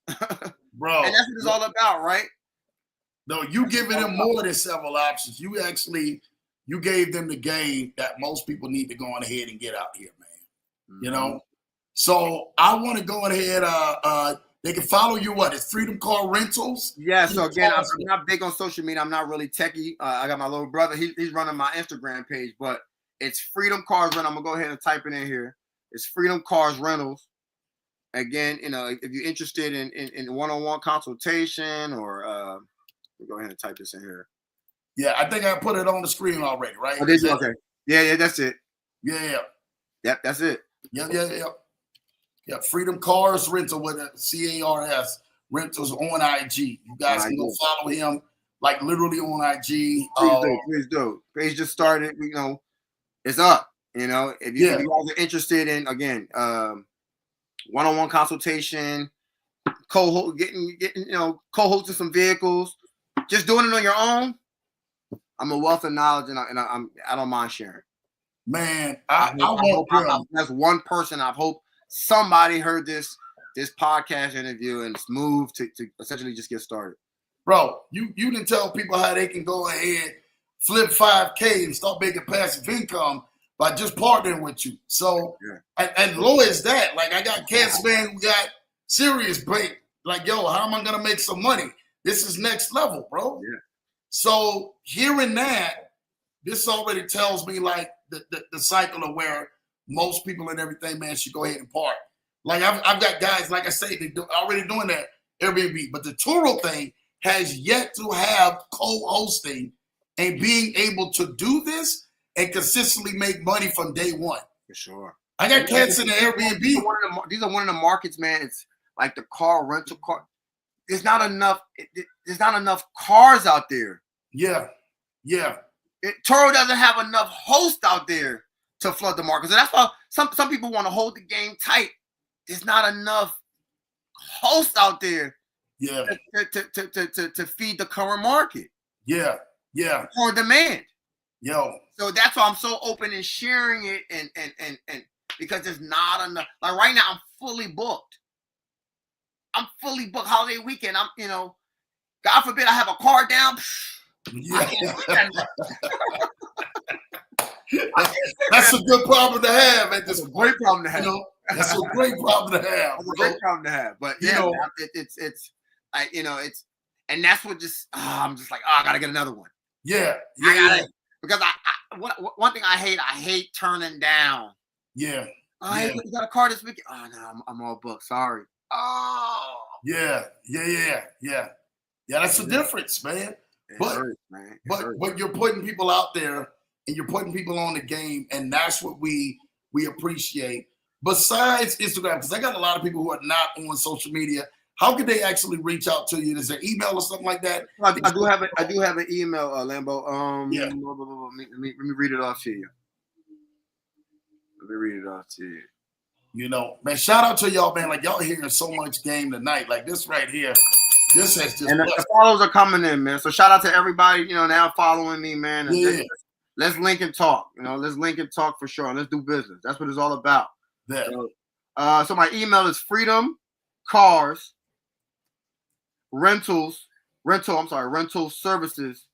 bro. And that's what it's all about, right? No, you giving them more than several options. You gave them the game that most people need to go on ahead and get out here, man. You know, so I want to go ahead. They can follow you. What is Freedom Car Rentals? Yeah. So again, I'm not big on social media. I'm not really techie. I got my little brother. He's running my Instagram page, but it's Freedom Cars Rental. I'm gonna go ahead and type it in here. It's Freedom Cars Rentals. Again, you know, if you're interested in one-on-one consultation, or go ahead and type this in here. Yeah, I think I put it on the screen already, right? Oh, okay. Yeah, that's it. Yeah. Yep, that's it. Yeah, Freedom Cars Rental with a CARS Rentals on IG. You guys can go follow him, like literally on IG. Please do. Page just started. You know, it's up. You know, if you guys are interested in, again, one-on-one consultation, getting you know, co-hosting some vehicles, just doing it on your own. I'm a wealth of knowledge, and I don't mind sharing. Man, that's one person. I hope somebody heard this podcast interview and it's moved to essentially just get started. Bro, you didn't tell people how they can go ahead, flip 5K and start making passive income by just partnering with you. So, and low as that, like I got cats, man, who got serious break. Like, yo, how am I gonna make some money? This is next level, bro. Yeah. So hearing that, this already tells me like the cycle of where most people and everything, man, should go ahead and part. Like I've got guys, like I say, they're already doing that Airbnb, but the TURO thing has yet to have co-hosting and being able to do this and consistently make money from day one. For sure. I got cats in the Airbnb. These are one of the markets, man. It's like the car rental car. There's not enough. There's not enough cars out there. Yeah. TURO doesn't have enough hosts out there to flood the market. So that's why some people want to hold the game tight. There's not enough hosts out there. Yeah. To feed the current market. Yeah. For demand. Yo. So that's why I'm so open in sharing it and because there's not enough. Like right now, I'm fully booked. Holiday weekend. I'm, you know, God forbid I have a car down. Yeah. That's a good problem to have at this point. Great problem to have. You know, that's a great problem to have. It's a great problem to have. But yeah, you know, it's you know, it's, and that's what just I'm just like, I gotta get another one. Yeah. I gotta, because one thing I hate turning down. Yeah. You got a car this weekend? Oh no, I'm all booked. Sorry. Oh. Yeah. That's the difference, man. But you're putting people out there and you're putting people on the game, and that's what we appreciate. Besides Instagram, because I got a lot of people who are not on social media. How could they actually reach out to you? Is there email or something like that? I do have an email, Lambo. Let me read it off to you. You know, man, shout out to y'all, man. Like, y'all hearing so much game tonight. Like, this right here, this has just... And the follows are coming in, man. So shout out to everybody, you know, now following me, man. And let's link and talk. You know, let's link and talk for sure. And let's do business. That's what it's all about. Yeah. So my email is Freedom Cars Rental Services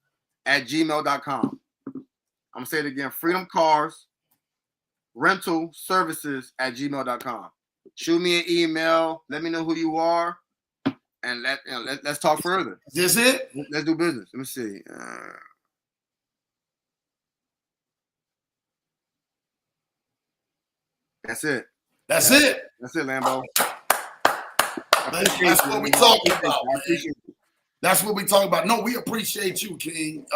@gmail.com. I'm gonna say it again. Freedom Cars Rental Services @gmail.com. Shoot me an email. Let me know who you are, and let's talk further. Is this it? Let's do business. Let me see. That's it. That's it. That's it, Lambo. That's what we talking about. That's what we talking about. No, we appreciate you, King.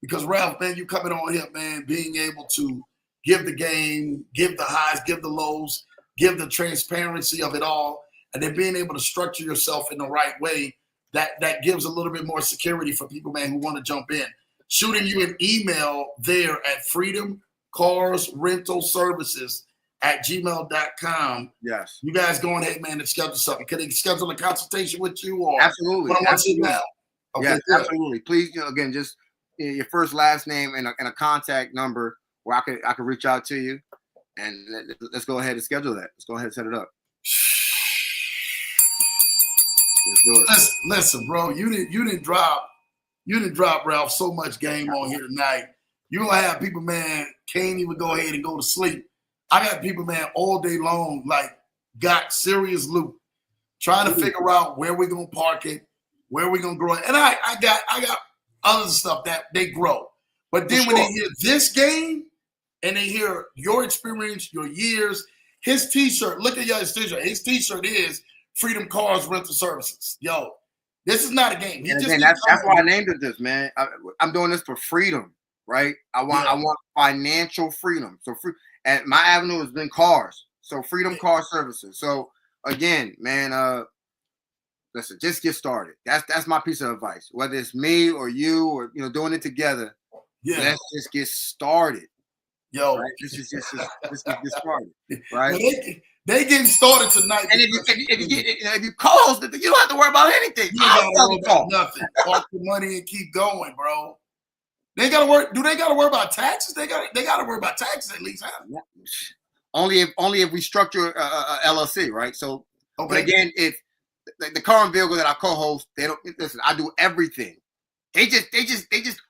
Because Ralph, man, you coming on here, man, being able to give the game, give the highs, give the lows, give the transparency of it all, and then being able to structure yourself in the right way, that gives a little bit more security for people, man, who want to jump in. Shooting you an email there at freedomcarsrentalservices@gmail.com. Yes. You guys go ahead, man, and schedule something. Can they schedule a consultation with you or Absolutely. what I want to now? Okay, yes, good. Absolutely. Please, again, just your first, last name, and a contact number where I could reach out to you, and let's go ahead and schedule that. Let's go ahead and set it up. Let's do it. Listen, bro, you didn't drop Ralph so much game on here tonight. You gonna have people, man, can't even go ahead and go to sleep. I got people, man, all day long, like got serious loot, trying to figure out where we're gonna park it, where we're gonna grow it. And I got other stuff that they grow. But then when they hear this game and they hear your experience, your years, his t-shirt, look at his t-shirt. His t-shirt is Freedom Cars Rental Services. Yo, this is not a game. That's why I named it this, man. I'm doing this for freedom, right? I want financial freedom. So and my avenue has been cars. So Freedom Car Services. So again, man, listen, just get started. That's my piece of advice. Whether it's me or you or doing it together, let's just get started. Yo, right? Let's just get started, right? Well, they getting started tonight. And if you co-host it, you don't have to worry about anything. You don't worry about nothing. Park the money and keep going, bro. They gotta work. Do they gotta worry about taxes? They gotta worry about taxes at least. Huh? Only if we structure a LLC, right? So, but again, if the current vehicle that I co-host, they don't listen. I do everything. They just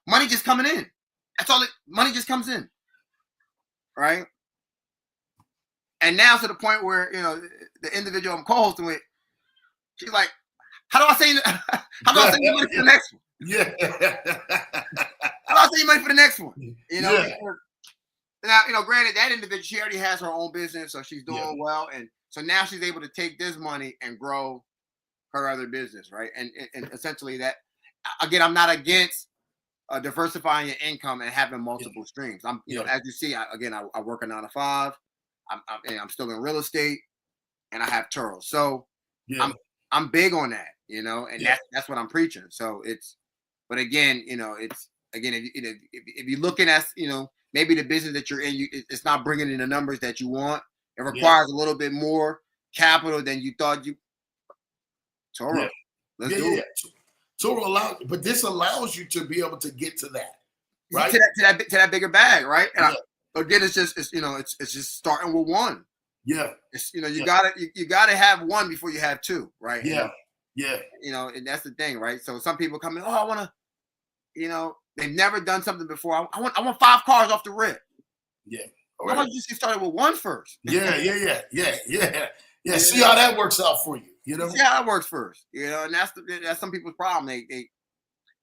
money just coming in. That's all. Money just comes in, right? And now to the point where the individual I'm co-hosting with, she's like, "How do I say? How do I send you money for the next one? Yeah. How do I send you money for the next one? Now, granted, that individual, she already has her own business, so she's doing well, and so now she's able to take this money and grow her other business, right? And essentially, that again, I'm not against diversifying your income and having multiple streams. I'm, as you see, I work a 9 to 5. I'm still in real estate, and I have TURO. So I'm big on that, and that's what I'm preaching. So but again, if you're looking at, maybe the business that you're in, it's not bringing in the numbers that you want. It requires a little bit more capital than you thought you. TURO, let's do it. TURO but this allows you to be able to get to that, right? To that bigger bag, right? And again, it's just starting with one. Yeah. It's you gotta have one before you have two, right? Yeah. And that's the thing, right? So some people come in, I want to, they've never done something before. I want 5 cars off the rip. Yeah. Why don't you just get started with one first? Yeah. See how that works out for you. See how that works first. And that's some people's problem. They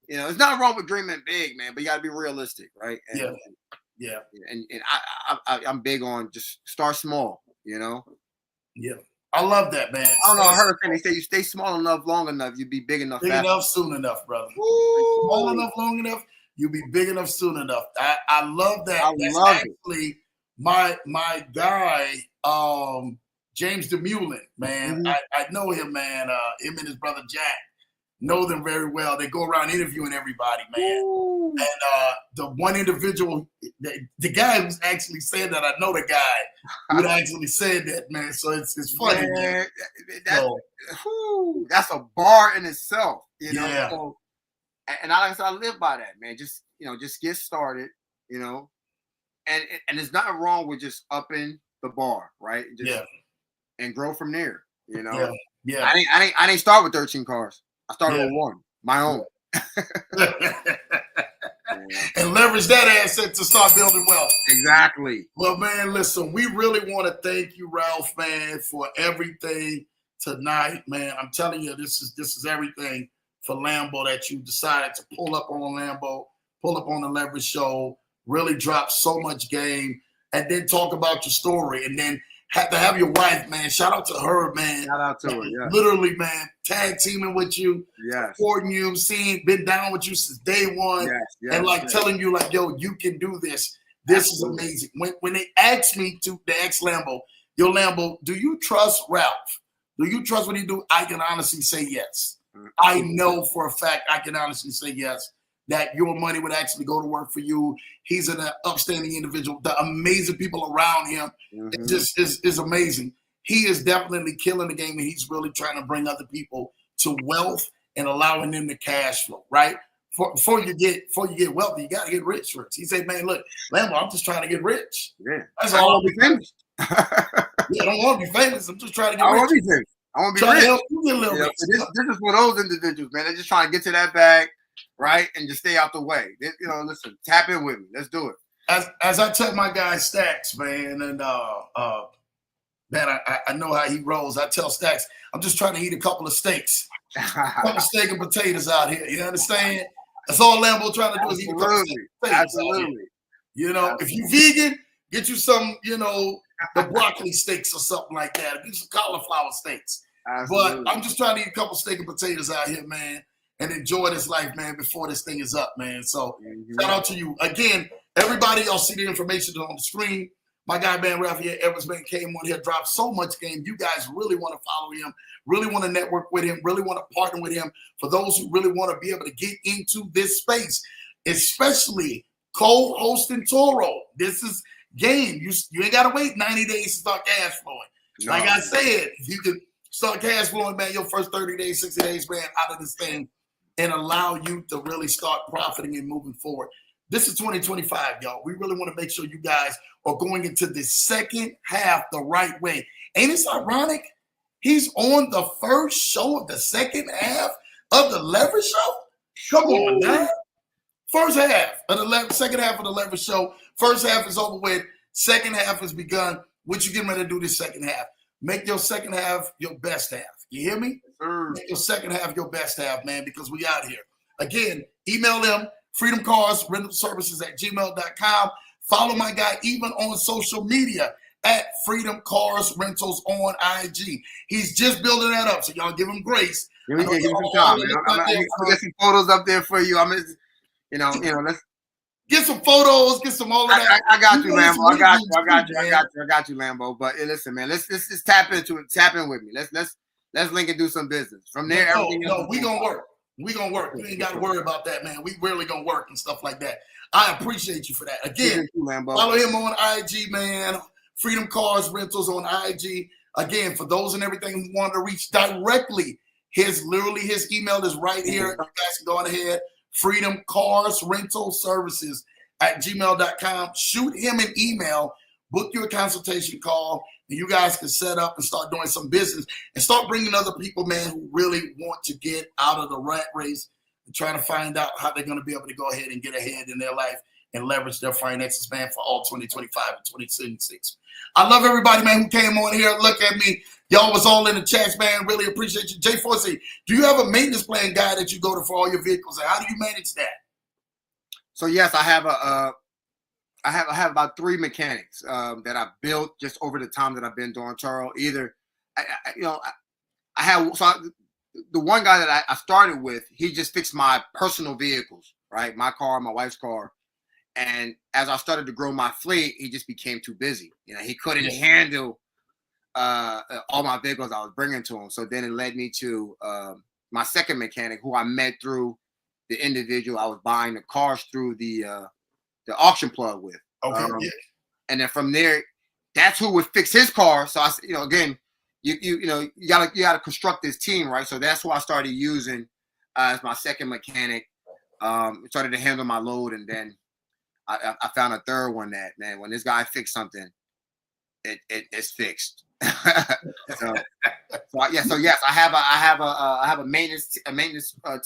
there's nothing wrong with dreaming big, man, but you got to be realistic, right? And, And I'm big on just start small, Yeah. I love that, man. I don't know. I heard they say you stay small enough, long enough, you be big enough. Big enough, soon enough, brother. Small enough, long enough, you'll be big enough, soon enough. I love that. That's actually my guy, James DeMulin, man. Mm-hmm. I know him, man. Him and his brother Jack know them very well. They go around interviewing everybody, man. Ooh. And the one individual, the guy who's actually said that, I know the guy who actually said that, man. So it's funny, man. That's a bar in itself, Yeah. So, and I live by that, man. Just just get started, and there's nothing wrong with just upping the bar, right? And grow from there, Yeah. I didn't start with 13 cars. I started with one, my own. And leverage that asset to start building wealth. Exactly. Well, man, listen, we really want to thank you, Ralph, man, for everything tonight, man. I'm telling you, this is everything for Lambo that you decided to pull up on Lambo, pull up on the Leverage Show, really drop so much game, and then talk about your story, and then to have your wife, man. Shout out to her, man. Shout out to her, yeah. Literally, man, tag teaming with you, Yes. supporting you, been down with you since day one, and like telling you, like, yo, you can do this. This is amazing. When they asked me to, they asked Lambo, yo, Lambo, do you trust Ralph? Do you trust what he do? I can honestly say yes. I know for a fact I can honestly say yes, that your money would actually go to work for you. He's an upstanding individual. The amazing people around him, it just is amazing. He is definitely killing the game, and he's really trying to bring other people to wealth and allowing them to cash flow, right? Before you get wealthy, you got to get rich first. He said, man, look, Lambo, I'm just trying to get rich. Yeah. That's all. I don't I don't want to be famous. I'm just trying to get rich. I want to be rich. This is for those individuals, man. They're just trying to get to that bag, right, and just stay out the way. Listen, tap in with me. Let's do it. As I tell my guy Stacks, man, and man, I know how he rolls. I tell Stacks, I'm just trying to eat a couple of steaks, a couple of steak and potatoes out here. You understand? That's all Lambo trying to do is eat a couple of steak and potatoes. Absolutely. If you vegan, get you some, the broccoli steaks or something like that. Get some cauliflower steaks. Absolutely. But I'm just trying to eat a couple steak and potatoes out here, man, and enjoy this life, man, before this thing is up, man. So shout out to you. Again, everybody, y'all see the information on the screen. My guy, man, Ralphael Edwards, man, came on here, dropped so much game. You guys really want to follow him, really want to network with him, really want to partner with him. For those who really want to be able to get into this space, especially co-hosting TURO. This is game. You ain't got to wait 90 days to start cash flowing. No. Like I said, if you can start cash flowing, man, your first 30 days, 60 days, man, out of this thing and allow you to really start profiting and moving forward. This is 2025, y'all. We really want to make sure you guys are going into the second half the right way. Ain't it ironic? He's on the first show of the second half of the Leverage Show. Come on, man. First half of the second half of the Leverage Show. First half is over with. Second half has begun. What you getting ready to do this second half? Make your second half your best half. You hear me? Make your second half your best half, man, because we out here. Again, email them, freedomcarsrentalservices@gmail.com. Follow my guy even on social media at Freedom Cars Rentals on IG. He's just building that up, so y'all give him grace. Give me some time, man. I'm gonna get some photos up there for you. Let's get some photos, get some all of that. I got you, Lambo. I got you, Lambo. But listen, man, let's just tap into it. Tap in with me. Let's link and do some business. From there, everything. No, we gonna work. We gonna work. You ain't got to worry about that, man. We really gonna work and stuff like that. I appreciate you for that. Again, follow him on IG, man. Freedom Cars Rentals on IG. Again, for those and everything who want to reach directly, his email is right here. You guys can go on ahead. Freedom Cars Rental Services @gmail.com. Shoot him an email. Book your consultation call, and you guys can set up and start doing some business and start bringing other people, man, who really want to get out of the rat race and trying to find out how they're going to be able to go ahead and get ahead in their life and leverage their finances, man, for all 2025 and 2026. I love everybody, man, who came on here. Look at me. Y'all was all in the chats, man. Really appreciate you. Jay Forsey, do you have a maintenance plan guide that you go to for all your vehicles? And how do you manage that? So, yes, I have I have about 3 mechanics that I've built just over the time that I've been doing TURO. Either, the one guy that I started with, he just fixed my personal vehicles, right? My car, my wife's car. And as I started to grow my fleet, he just became too busy. He couldn't handle all my vehicles I was bringing to him. So then it led me to my second mechanic, who I met through the individual I was buying the cars through the auction plug with. Okay. And then from there, that's who would fix his car. So again, you gotta construct this team, right? So that's who I started using as my second mechanic. Started to handle my load, and then I found a third one that, man, when this guy fixed something, it's fixed. so yes, I have a maintenance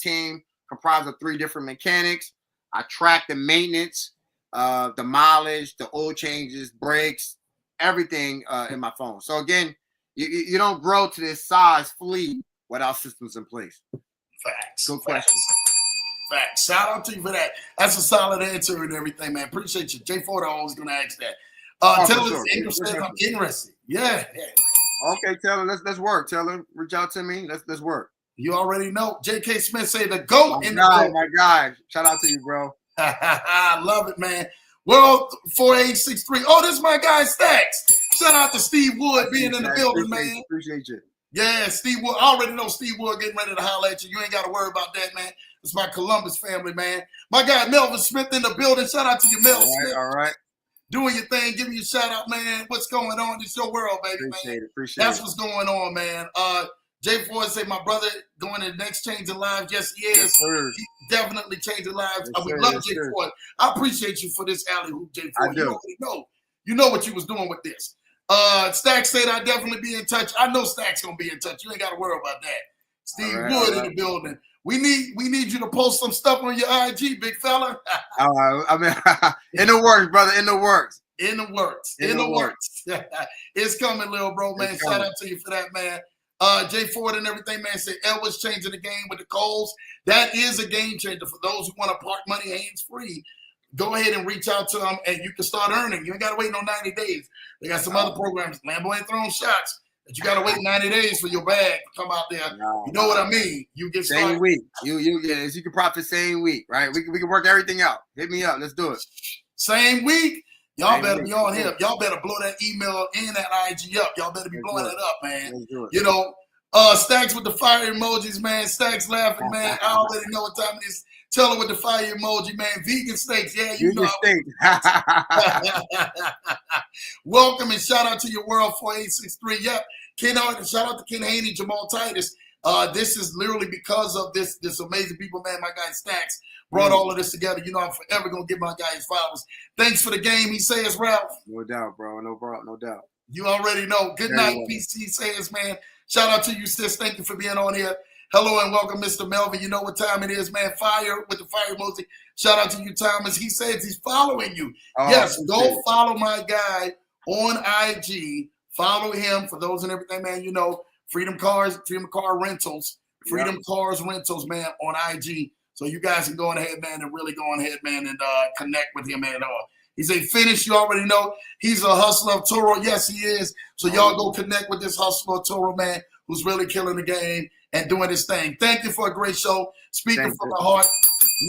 team comprised of 3 different mechanics. I track the maintenance, the mileage, the oil changes, brakes, everything in my phone. So again, you don't grow to this size fleet without systems in place. Facts. Good question. Facts. Shout out to you for that. That's a solid answer and everything, man. Appreciate you. Jay Ford always going to ask that. Taylor sure. Ingram says I'm interested. Yeah. Okay, Taylor, let's work. Taylor, reach out to me. Let's work. You already know. J.K. Smith say the GOAT in the building. My guy. Shout out to you, bro. I love it, man. World 4863. Oh, this is my guy Stacks. Shout out to Steve Wood being in the building, man. Appreciate you. Yeah, Steve Wood. I already know Steve Wood getting ready to holler at you. You ain't got to worry about that, man. It's my Columbus family, man. My guy Melvin Smith in the building. Shout out to you, Melvin Smith. All right. Doing your thing. Give me a shout out, man. What's going on? It's your world, baby, man. Appreciate That's it. what's going on, man. Jay Ford say my brother going to the next changing lives. Yes, he is. Yes, sir. He definitely changing lives. Yes, We sir. love Yes, Jay sir. Ford. I appreciate you for this alley hoop, Jay Ford. I do. You already know. You know what you was doing with this. Stacks said I'd definitely be in touch. I know Stacks gonna be in touch. You ain't got to worry about that. Steve Wood in the building. We need you to post some stuff on your IG, big fella. I mean, in the works, brother. In the works. In the works. In the works. It's coming, little bro, man. Shout out to you for that, man. Jay Ford and everything, man, say Edwards changing the game with the Coles. That is a game changer for those who want to park money hands-free. Go ahead and reach out to them, and you can start earning. You ain't got to wait no 90 days. They got some other programs. Lambo ain't throwing shots, but you got to wait 90 days for your bag to come out there. You know what I mean? You get started. Same week. You can profit same week, right? We can work everything out. Hit me up. Let's do it. Same week. Y'all better be on here. Y'all better blow that email and that IG up. Y'all better be blowing it up, man. You know, Stacks with the fire emojis, man. Stacks laughing, man. I already know what time it is. Tell her with the fire emoji, man. Vegan steaks. Yeah, you know. Welcome and shout out to your world 4863. Yep. Shout out to Ken Haney, Jamal Titus. This is literally because of this amazing people, man. My guy Stacks brought all of this together. You know, I'm forever gonna give my guy his flowers. Thanks for the game, he says, Ralph. No doubt, bro. No doubt. You already know. Good night, PC says, man. Shout out to you, sis. Thank you for being on here. Hello and welcome, Mr. Melvin. You know what time it is, man. Fire with the fire emoji. Shout out to you, Thomas. He says he's following you. Yes, go follow my guy on IG. Follow him for those and everything, man. You know, Freedom Car Rentals, Cars Rentals, man, on IG. So you guys can go on ahead, man, and really go on ahead, man, and connect with him at all. He's a finish. You already know he's a hustler of TURO. Yes, he is. So y'all go connect with this hustler of TURO, man, who's really killing the game and doing his thing. Thank you for a great show. Speaking from the heart.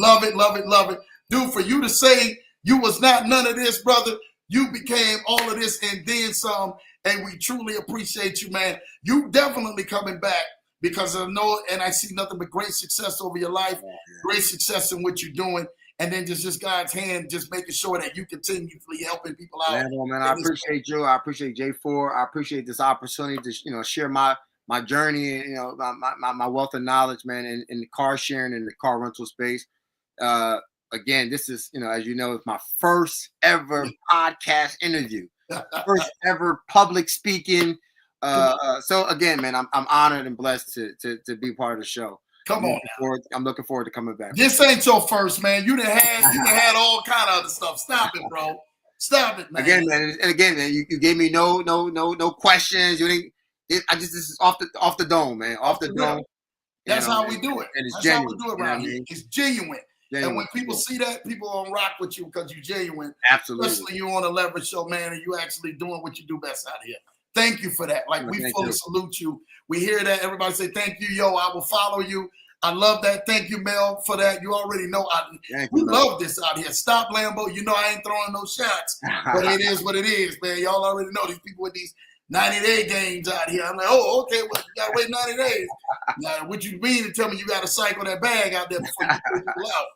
Love it, love it, love it. Dude, for you to say you was not none of this, brother, you became all of this and then some, and we truly appreciate you, man. You definitely coming back because I know and I see nothing but great success over your life, great success in what you're doing, and then just God's hand just making sure that you continually helping people out. Man, I appreciate you. I appreciate J4. I appreciate this opportunity to share my journey and my wealth of knowledge, man, in the car sharing and the car rental space. Again, this is, as you know, it's my first ever podcast interview, first ever public speaking. So again, man, I'm honored and blessed to be part of the show. Come on, I'm looking forward to coming back. This ain't your first, man. You done had all kind of other stuff. Stop it, bro. Stop it, man. Again, man, you gave me no questions. You didn't. This is off the dome, man. Off the dome. That's how we do it. And it's That's genuine. how we do it around here. It's genuine. And when people see that, people gonna rock with you because you're genuine. Absolutely. Especially you on a leverage show, man, and you actually doing what you do best out here. Thank you for that. Like, we fully salute you. We hear that. Everybody say, thank you, yo. I will follow you. I love that. Thank you, Mel, for that. You already know. We love this out here. Stop, Lambo. You know I ain't throwing no shots. But it is what it is, man. Y'all already know these people with these 90-day games out here. I'm like, oh, okay, well, you got to wait 90 days. Now, what you mean to tell me you got to cycle that bag out there before you put people out?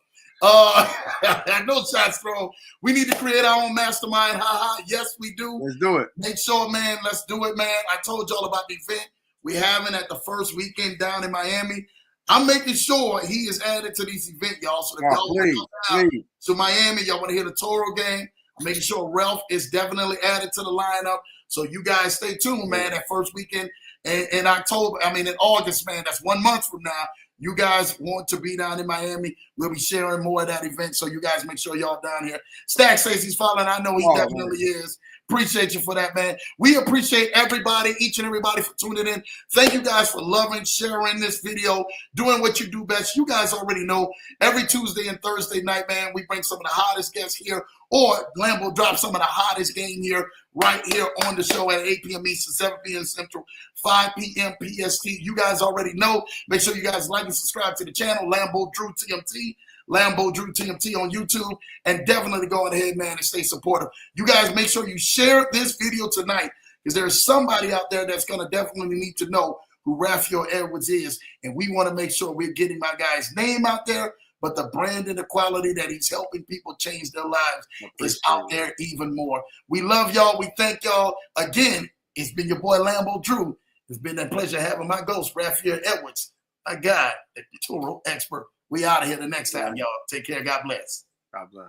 No shots thrown. We need to create our own mastermind. Yes, we do. Let's do it. Make sure, man. Let's do it, man. I told y'all about the event we having at the first weekend down in Miami. I'm making sure he is added to this event, y'all. So if y'all want to come down to Miami, y'all want to hear the TURO game. I'm making sure Ralph is definitely added to the lineup. So you guys stay tuned, man. That first weekend in October. In August, man. That's 1 month from now. You guys want to be down in Miami. We'll be sharing more of that event. So you guys make sure y'all down here. Stack says he's following. I know he definitely is. Appreciate you for that, man. We appreciate everybody, each and everybody for tuning in. Thank you guys for loving, sharing this video, doing what you do best. You guys already know every Tuesday and Thursday night, man, we bring some of the hottest guests here, or Lambo drops some of the hottest game here, right here on the show at 8 p.m. Eastern, 7 p.m. Central, 5 p.m. PST. You guys already know. Make sure you guys like and subscribe to the channel, Lambo Drew TMT. Lambo Drew TMT on YouTube, and definitely go ahead, man, and stay supportive. You guys make sure you share this video tonight, because there's somebody out there that's going to definitely need to know who Ralphael Edwards is, and we want to make sure we're getting my guy's name out there, but the brand and the quality that he's helping people change their lives is out there even more. We love y'all. We thank y'all. Again, it's been your boy Lambo Drew. It's been a pleasure having my ghost, Ralphael Edwards, my guy, the TURO expert. We out of here the next time, y'all. Take care. God bless. God bless.